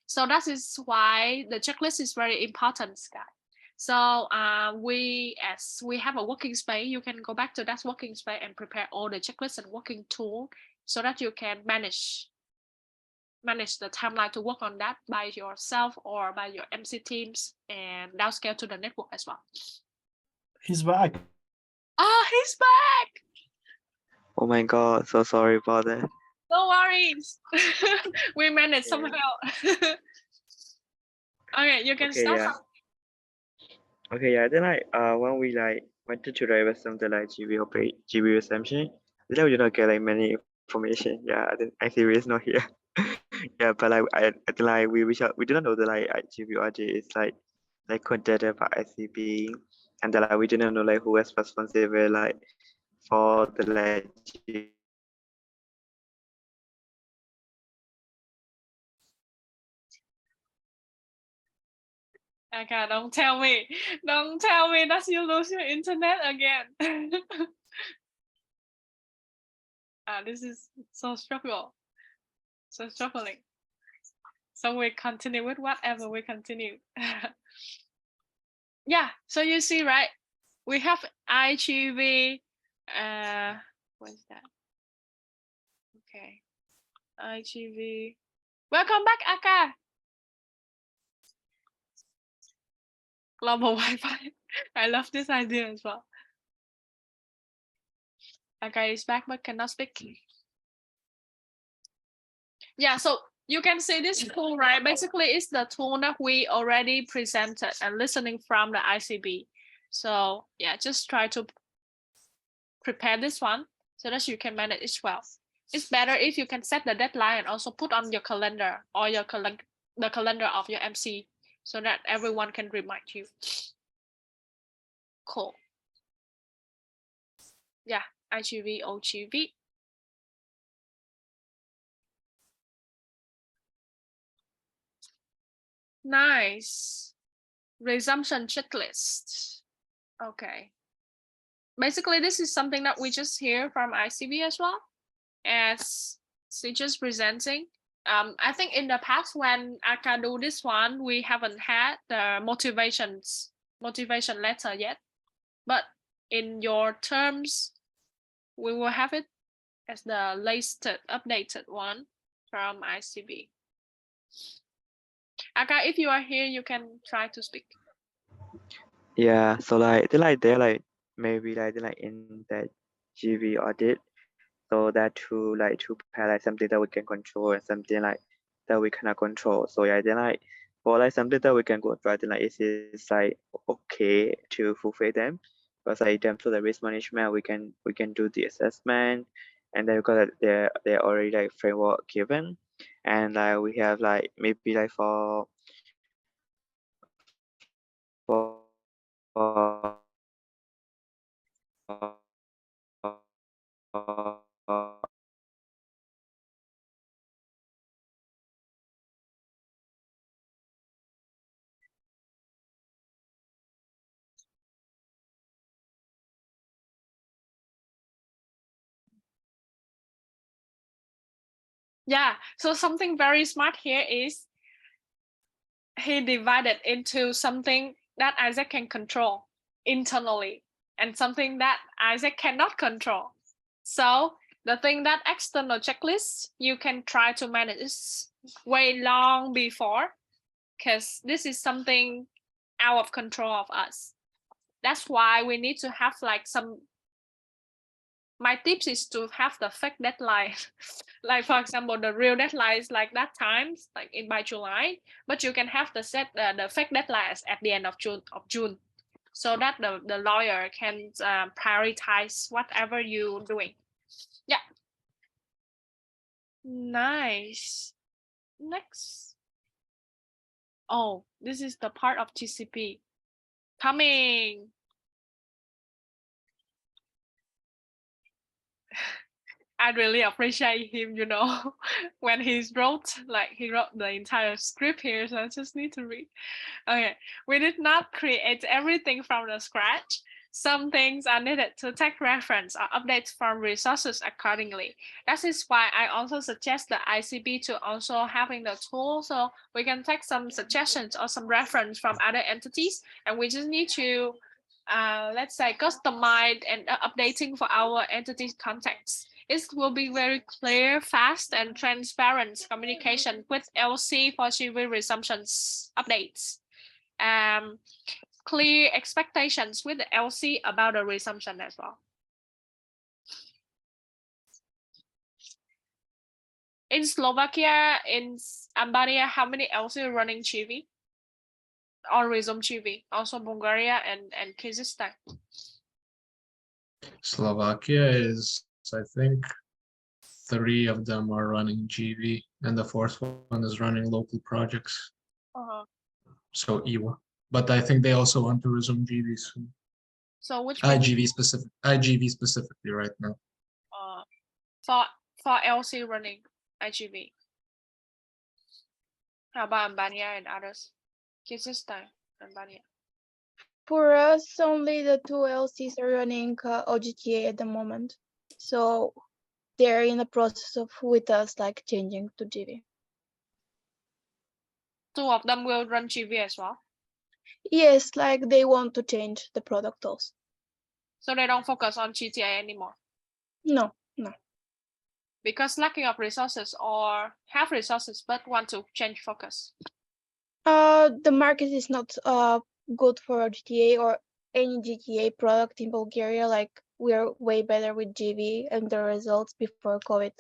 So that is why the checklist is very important, guys. So we have a working space, you can go back to that working space and prepare all the checklists and working tool so that you can manage the timeline to work on that by yourself or by your MC teams and downscale to the network as well. He's back. Oh, he's back. Oh my god, so sorry about that. No worries. We managed somehow. Okay, you can Okay, start. yeah. Okay, yeah. Then when we went to the something like GB resumption, then we did not get many information. Yeah, I think ICB is not here. Yeah, but I think we did not know that GBRJ is contacted by ICB, and then we didn't know who was responsible for the Okay, don't tell me that you lose your internet again. This is so struggling. So we continue with whatever we continue. Yeah, so you see, right? We have IGV. What is that? Okay, IGV. Welcome back, Aka. Global Wi-Fi. I love this idea as well. Aka is back but cannot speak. Yeah, so you can see this tool, right? Basically, it's the tool that we already presented and listening from the ICB. So yeah, just try to prepare this one so that you can manage it well. It's better if you can set the deadline and also put on your calendar or the calendar of your MC so that everyone can remind you. Cool. Yeah, IGV, OGV. Nice. Resumption checklist. Okay. Basically, this is something that we just hear from ICB as well, as she just presenting. I think in the past when Aka do this one, we haven't had the motivation letter yet, but in your terms, we will have it as the latest updated one from ICB. Aka, if you are here, you can try to speak. Yeah, so they're like maybe they're like in that GV audit, so that to pair like something that we can control and something like that we cannot control. So yeah, then like for like something that we can control, then like it is like okay to fulfill them. Because like in terms of the risk management, we can do the assessment, and then because they're already like framework given, and like we have like maybe like for Yeah, so something very smart here is he divided into something that Isaac can control internally and something that Isaac cannot control. So the thing that external checklist you can try to manage way long before, because this is something out of control of us. That's why we need to have like some. My tips is to have the fake deadline. Like for example, the real deadline is like that times, like in by July, but you can have the fake deadlines at the end of June, so that the lawyer can prioritize whatever you're doing. Yeah. Nice. Next. Oh, this is the part of GCP. Coming. I really appreciate him, when he wrote the entire script here, so I just need to read. Okay, we did not create everything from the scratch. Some things are needed to take reference or updates from resources accordingly. That is why I also suggest the ICB to also having the tool, so we can take some suggestions or some reference from other entities, and we just need to, let's say, customize and updating for our entity context. It will be very clear, fast, and transparent communication with LC for GV resumptions updates. Clear expectations with the LC about the resumption as well. In Slovakia, in Albania, how many LC are running GV? Or resume GV? Also Bulgaria and Kyrgyzstan. Slovakia is, I think, 3 of them are running GV, and the 4th one is running local projects. So EWA. But I think they also want to resume GV soon. So which IGV specifically right now. For LC running IGV. How about Albania and others? Kyrgyzstan, Albania. For us, only the 2 LCs are running OGTA at the moment. So they're in the process of with us like changing to GV. 2 of them will run GV as well? Yes, like they want to change the product also. So they don't focus on GTA anymore? No. Because lacking of resources or have resources but want to change focus? The market is not good for GTA or any GTA product in Bulgaria. Like we're way better with GV, and the results before COVID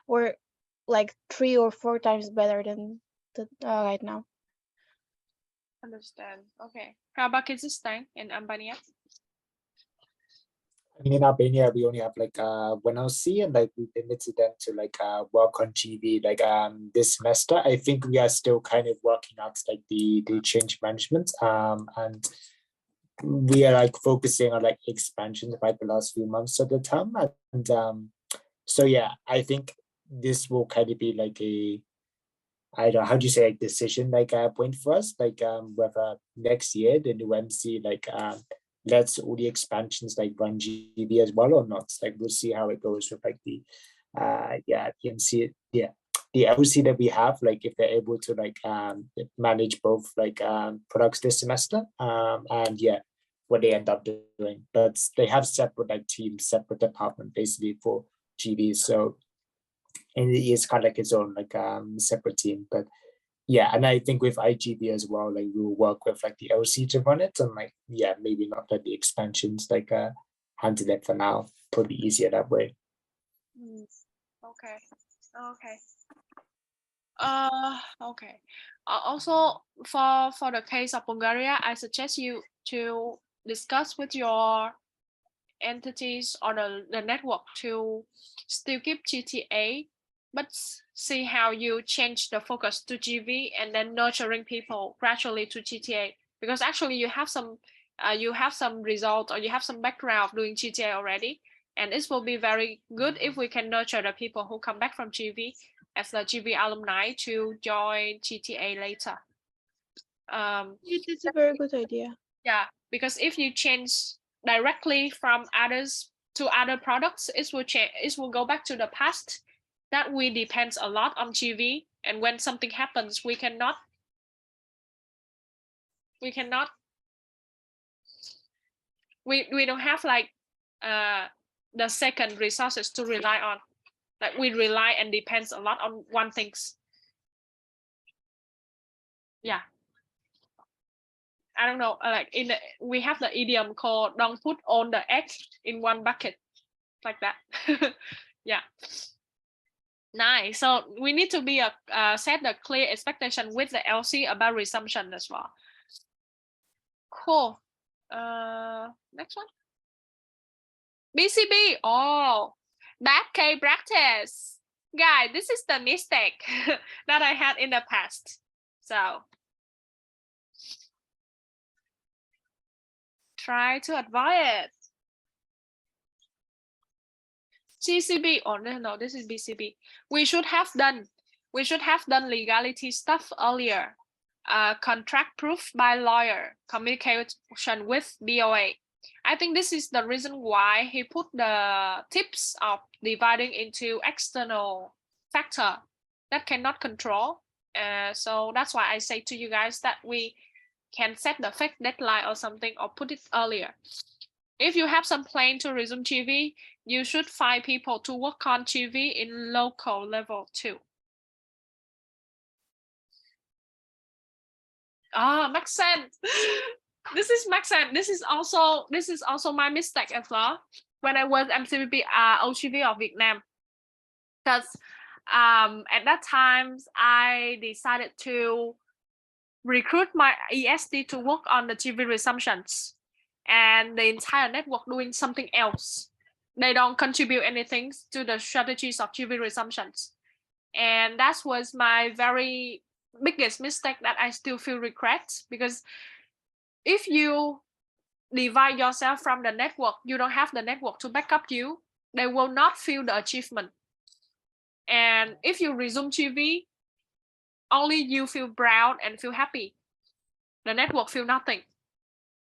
were like 3 or 4 times better than right now. Understand. Okay. How about Kyrgyzstan and Albania? I mean, in Albania, we only have like 1 LC, and like we limited them to like work on GV like this semester. I think we are still kind of working out like the change management and we are like focusing on like expansion by the last few months of the term, and so yeah, I think this will kind of be like a, I don't know, how do you say, like decision like a point for us, like whether next year the new MC like lets all the expansions like run GV as well or not. Like we'll see how it goes with like the the MC, the LC that we have, like if they're able to like manage both like products this semester, and what they end up doing. But they have separate like teams, separate department basically for GV. So, and it's kind of like its own like separate team. But yeah, and I think with IGV as well, like we will work with like the LC to run it, and like yeah, maybe not let the expansions like handle it for now. Probably easier that way. Okay. Okay. Okay. Also, for the case of Bulgaria, I suggest you to discuss with your entities or the network to still keep GTA, but see how you change the focus to GV and then nurturing people gradually to GTA, because actually you have some result or you have some background of doing GTA already, and this will be very good if we can nurture the people who come back from GV as the GV alumni to join GTA later. It's a very good idea. Yeah, because if you change directly from others to other products, it will change. It will go back to the past. That we depends a lot on GV, and when something happens, we cannot. We don't have like the second resources to rely on. Like we rely and depends a lot on one things. Yeah. I don't know. Like we have the idiom called "don't put all the eggs in one bucket," like that. Yeah. Nice. So we need to be set the clear expectation with the LC about resumption as well. Cool. Next one. BCB. Oh, bad K practice. Guys, this is the mistake that I had in the past. So try to avoid it. GCB. Oh no, this is BCB. We should have done legality stuff earlier. Contract proof by lawyer, communication with BOA. I think this is the reason why he put the tips of dividing into external factor that cannot control. So that's why I say to you guys that we can set the fake deadline or something or put it earlier. If you have some plan to resume GV, you should find people to work on GV in local level too. Makes sense. This is also my mistake as well when I was MCVP OGV of Vietnam, because at that time I decided to recruit my ESD to work on the GV resumptions, and the entire network doing something else. They don't contribute anything to the strategies of GV resumptions, and that was my very biggest mistake that I still feel regret, because if you divide yourself from the network, you don't have the network to back up you, they will not feel the achievement. And if you resume GV, only you feel proud and feel happy. The network feel nothing.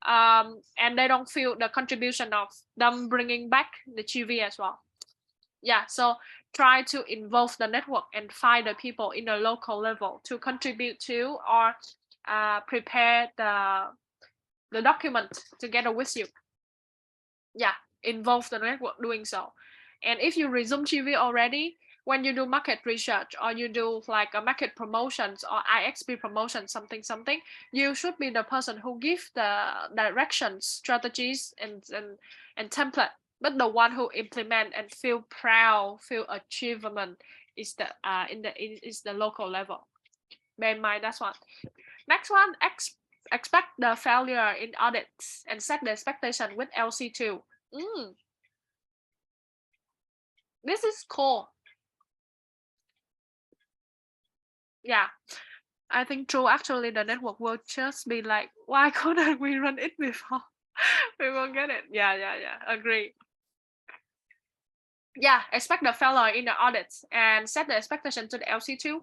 And they don't feel the contribution of them bringing back the GV as well. Yeah, so try to involve the network and find the people in the local level to contribute to or prepare the document together with you. Yeah, involve the network doing so. And if you resume GV already, when you do market research or you do like a market promotions or IXP promotion, something, you should be the person who give the directions, strategies, and template. But the one who implement and feel proud, feel achievement is the local level. Bear in mind that's one. Next one, expect the failure in audits and set the expectation with LC2. This is cool. Yeah, I think true. Actually, the network will just be like, why couldn't we run it before? We won't get it. Yeah. Agree. Yeah, expect the failure in the audits and set the expectation to the LC2.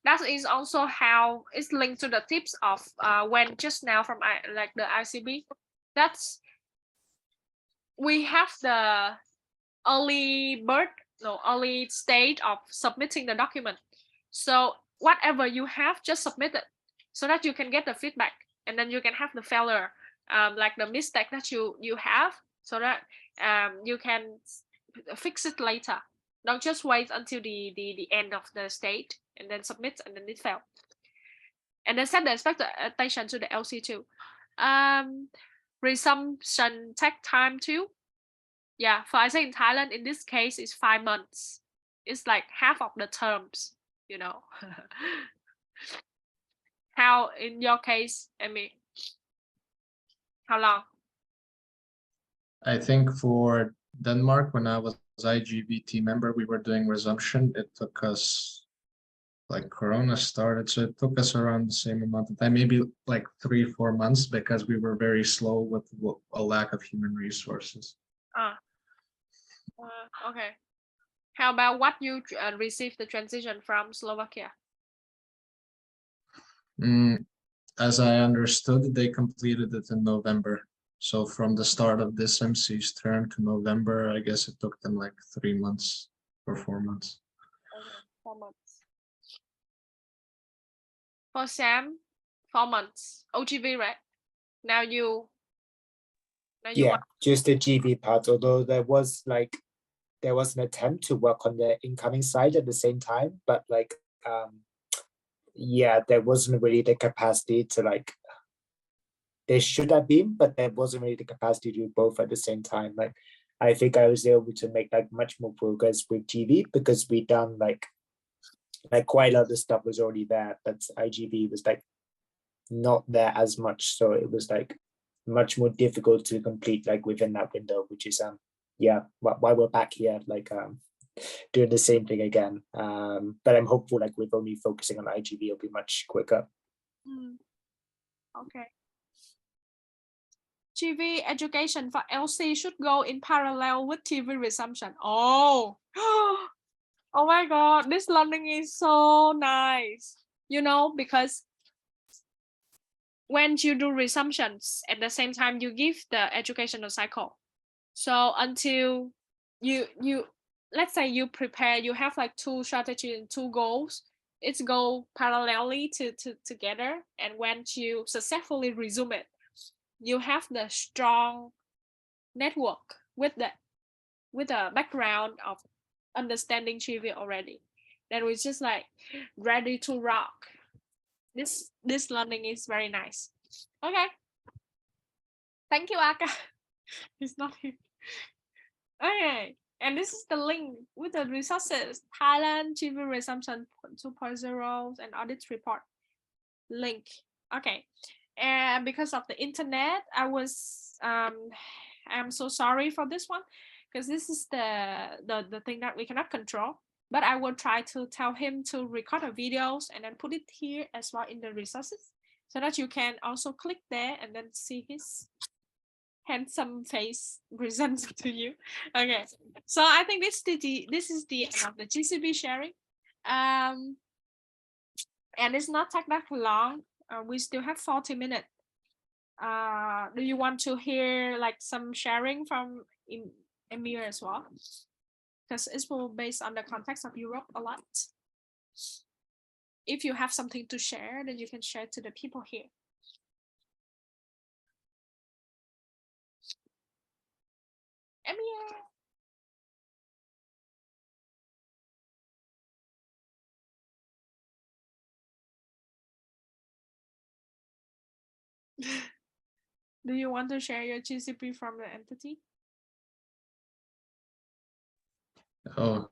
That is also how it's linked to the tips of when just now from the ICB. That's we have the early stage of submitting the document. So whatever you have, just submit it so that you can get the feedback, and then you can have the failure, like the mistake that you have, so that you can fix it later. Don't just wait until the end of the state and then submit and then it failed. And then set the expectation to the LC too. Resumption take time too. Yeah, for I think in Thailand in this case it's 5 months. It's like half of the terms, you know. How in your case, Amy? How long? I think for Denmark, when I was IGV team member, we were doing resumption. It took us, like Corona started, so it took us around the same amount of time, maybe like 3-4 months, because we were very slow with a lack of human resources. Okay. How about what you received the transition from Slovakia? As I understood, they completed it in November. So from the start of this MC's term to November, I guess it took them like 3 months or 4 months. Okay, 4 months. For Sam, 4 months. OGV, right? Now you Yeah, want just the GB part, although there was an attempt to work on the incoming side at the same time, but like yeah, there wasn't really the capacity to like, there should have been, but there wasn't really the capacity to do both at the same time. Like I think I was able to make like much more progress with GB because we done like quite a lot of stuff was already there, but IGB was like not there as much, so it was like much more difficult to complete like within that window, which is yeah, why we're back here like doing the same thing again. But I'm hopeful like with only focusing on IGB it'll be much quicker. Okay. TV education for LC should go in parallel with TV resumption. Oh, oh my God, this learning is so nice. You know, because when you do resumptions, at the same time, you give the educational cycle. So until you let's say you prepare, you have like 2 strategies and 2 goals. It's go parallelly together. And when you successfully resume it, you have the strong network with the background of understanding TV already. Then we just like ready to rock. This learning is very nice. Okay. Thank you, Aka. He's not here. Okay. And this is the link with the resources, Thailand TV Resumption 2.0 and audit report link. Okay. And because of the internet, I'm so sorry for this one, because this is the thing that we cannot control. But I will try to tell him to record the videos and then put it here as well in the resources, so that you can also click there and then see his handsome face presented to you. Okay, so I think this is the end of the GCB sharing. And it's not take that long. We still have 40 minutes. Do you want to hear like some sharing from Emir as well? Because it's based on the context of Europe a lot. If you have something to share, then you can share to the people here. Emir. Do you want to share your GCP from the entity? Oh,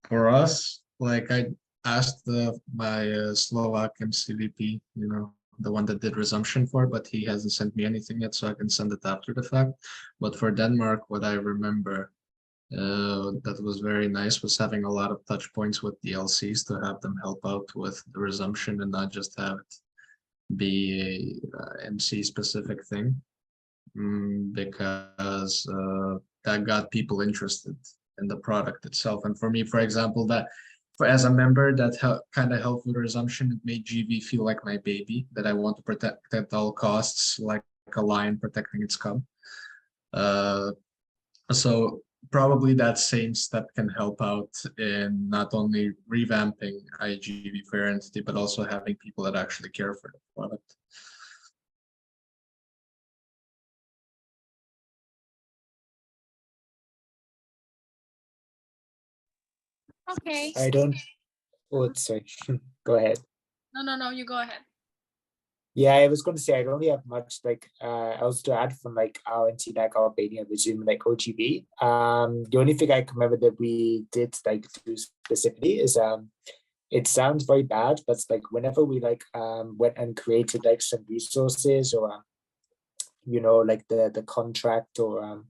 for us, like I asked my Slovak MCVP, you know, the one that did resumption for, but he hasn't sent me anything yet, so I can send it after the fact. But for Denmark, what I remember that was very nice was having a lot of touch points with the LCs to have them help out with the resumption and not just have it be a MC specific thing, because that got people interested in the product itself. And for me, for example, as a member, that kind of helped with resumption. It made GV feel like my baby that I want to protect at all costs, like a lion protecting its cub. So probably that same step can help out in not only revamping IGV for your entity, but also having people that actually care for the product. Okay. I don't. Oh, sorry. Go ahead. No, you go ahead. Yeah, I was going to say I don't really have much like else to add from like our NT Albania Resume like OGB. The only thing I can remember that we did like do specifically is it sounds very bad, but it's like whenever we like went and created like some resources or you know, like the contract or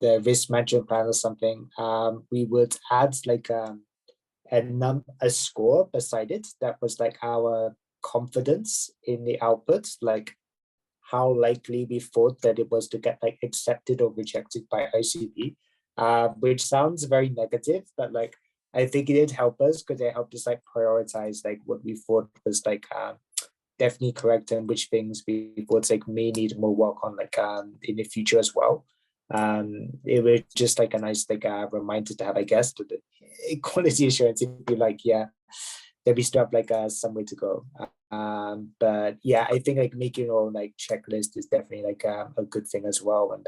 the risk management plan or something, we would add like a score beside it that was like our confidence in the output, like how likely we thought that it was to get like accepted or rejected by ICB, which sounds very negative, but like I think it did help us because it helped us like prioritize like what we thought was like definitely correct and which things we thought like may need more work on like in the future as well. It was just like a nice like reminder to have, I guess, to the quality assurance. If you like, yeah, that we still have like some way to go. But yeah, I think like making your own like checklist is definitely like a good thing as well, and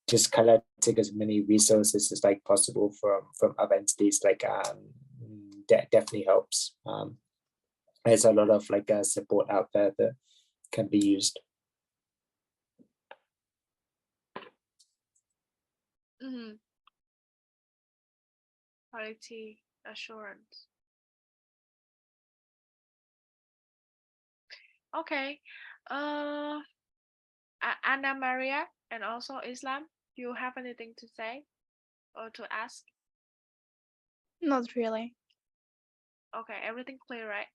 just collecting as many resources as like possible from other entities like definitely helps. There's a lot of like support out there that can be used. Quality assurance. Okay. Anna Maria and also Islam, do you have anything to say or to ask? Not really. Okay, everything clear, right?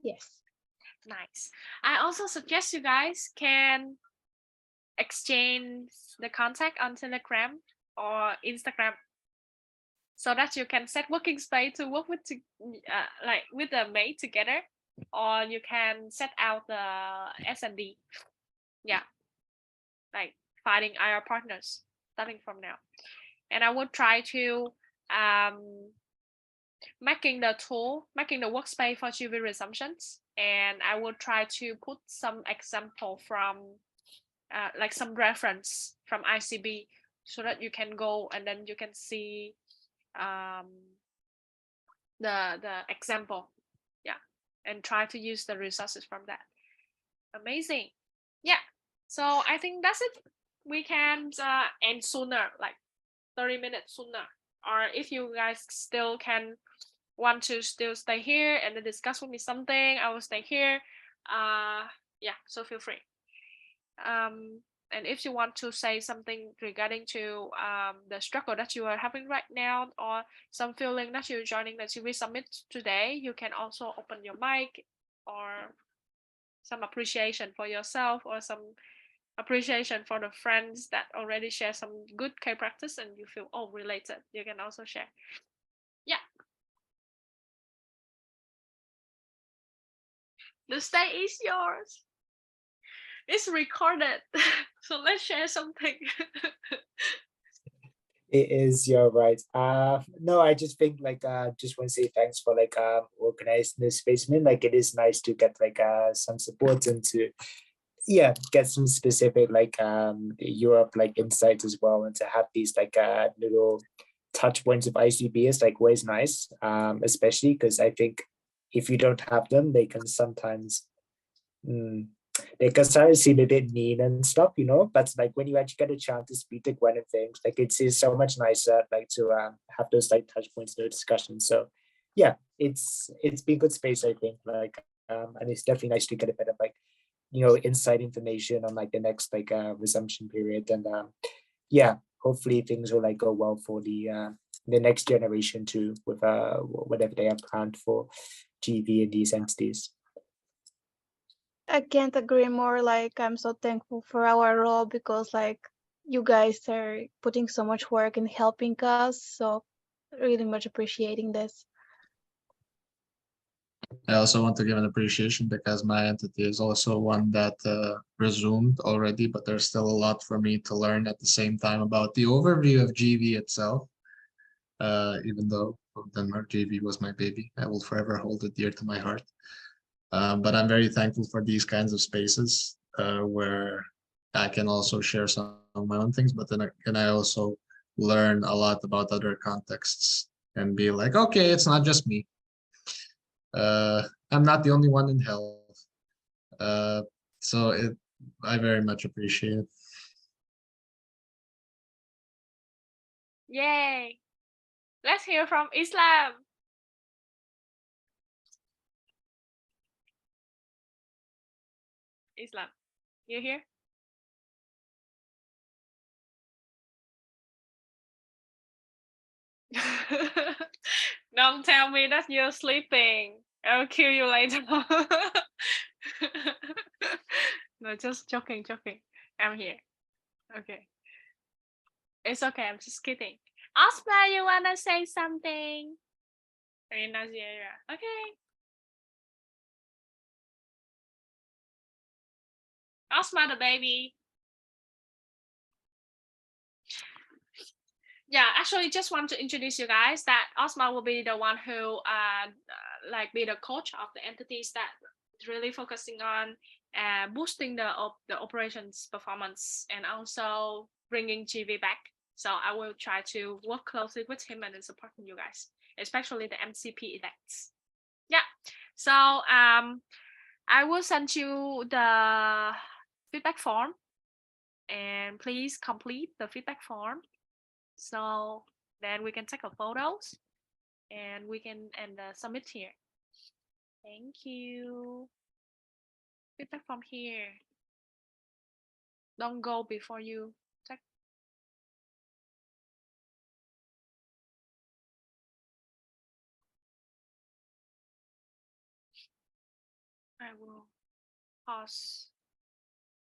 Yes. Nice. I also suggest you guys can exchange the contact on Telegram or Instagram so that you can set working space to work with like with the mate together, or you can set out the S&D. Yeah, like finding IR partners starting from now. And I would try to making the workspace for GV resumptions, and I will try to put some example from like some reference from ICB so that you can go and then you can see the example, yeah, and try to use the resources from that. Amazing. Yeah, so I think that's it. We can end sooner, like 30 minutes sooner, or if you guys still can want to still stay here and then discuss with me something, I will stay here. Yeah, so feel free. And if you want to say something regarding to the struggle that you are having right now, or some feeling that you're joining the GV Summit today, you can also open your mic, or some appreciation for yourself, or some appreciation for the friends that already share some good K practice and you feel related. You can also share. Yeah. The stage is yours. It's recorded, so let's share something. It is, you're right. No, I just think like just want to say thanks for like organizing this space. I mean, like it is nice to get like some support and to get some specific like Europe like insights as well, and to have these like little touch points of ICB is like always nice, especially because I think if you don't have them, they can sometimes they can start to seem a bit mean and stuff, you know. But like when you actually get a chance to speak to Gwen and things, like it's so much nicer like to have those like touch points in the discussion. So yeah, it's been good space, I think, like and it's definitely nice to get a bit of like, you know, inside information on like the next like resumption period. And yeah, hopefully things will like go well for the next generation too, with whatever they have planned for GV and these entities. I can't agree more. Like, I'm so thankful for our role because like you guys are putting so much work in helping us. So really much appreciating this. I also want to give an appreciation because my entity is also one that resumed already, but there's still a lot for me to learn at the same time about the overview of GV itself. Even though Denmark GV was my baby, I will forever hold it dear to my heart. But I'm very thankful for these kinds of spaces where I can also share some of my own things, but then I also learn a lot about other contexts and be like, okay, it's not just me. I'm not the only one in hell. So I very much appreciate it. Yay! Let's hear from Islam. Islam, you here? Don't tell me that you're sleeping. I'll kill you later. No, just joking. I'm here. Okay. It's okay. I'm just kidding. Osma, you wanna say something? In Nigeria. Okay. Osma the baby. Yeah, actually just want to introduce you guys that Osma will be the one who like be the coach of the entities that really focusing on boosting the operations performance and also bringing GV back. So I will try to work closely with him and then supporting you guys, especially the MCP events. Yeah. So I will send you the feedback form and please complete the feedback form. So then we can take a photos and we can submit here. Thank you. Feedback from here. Don't go before you check. I will pause.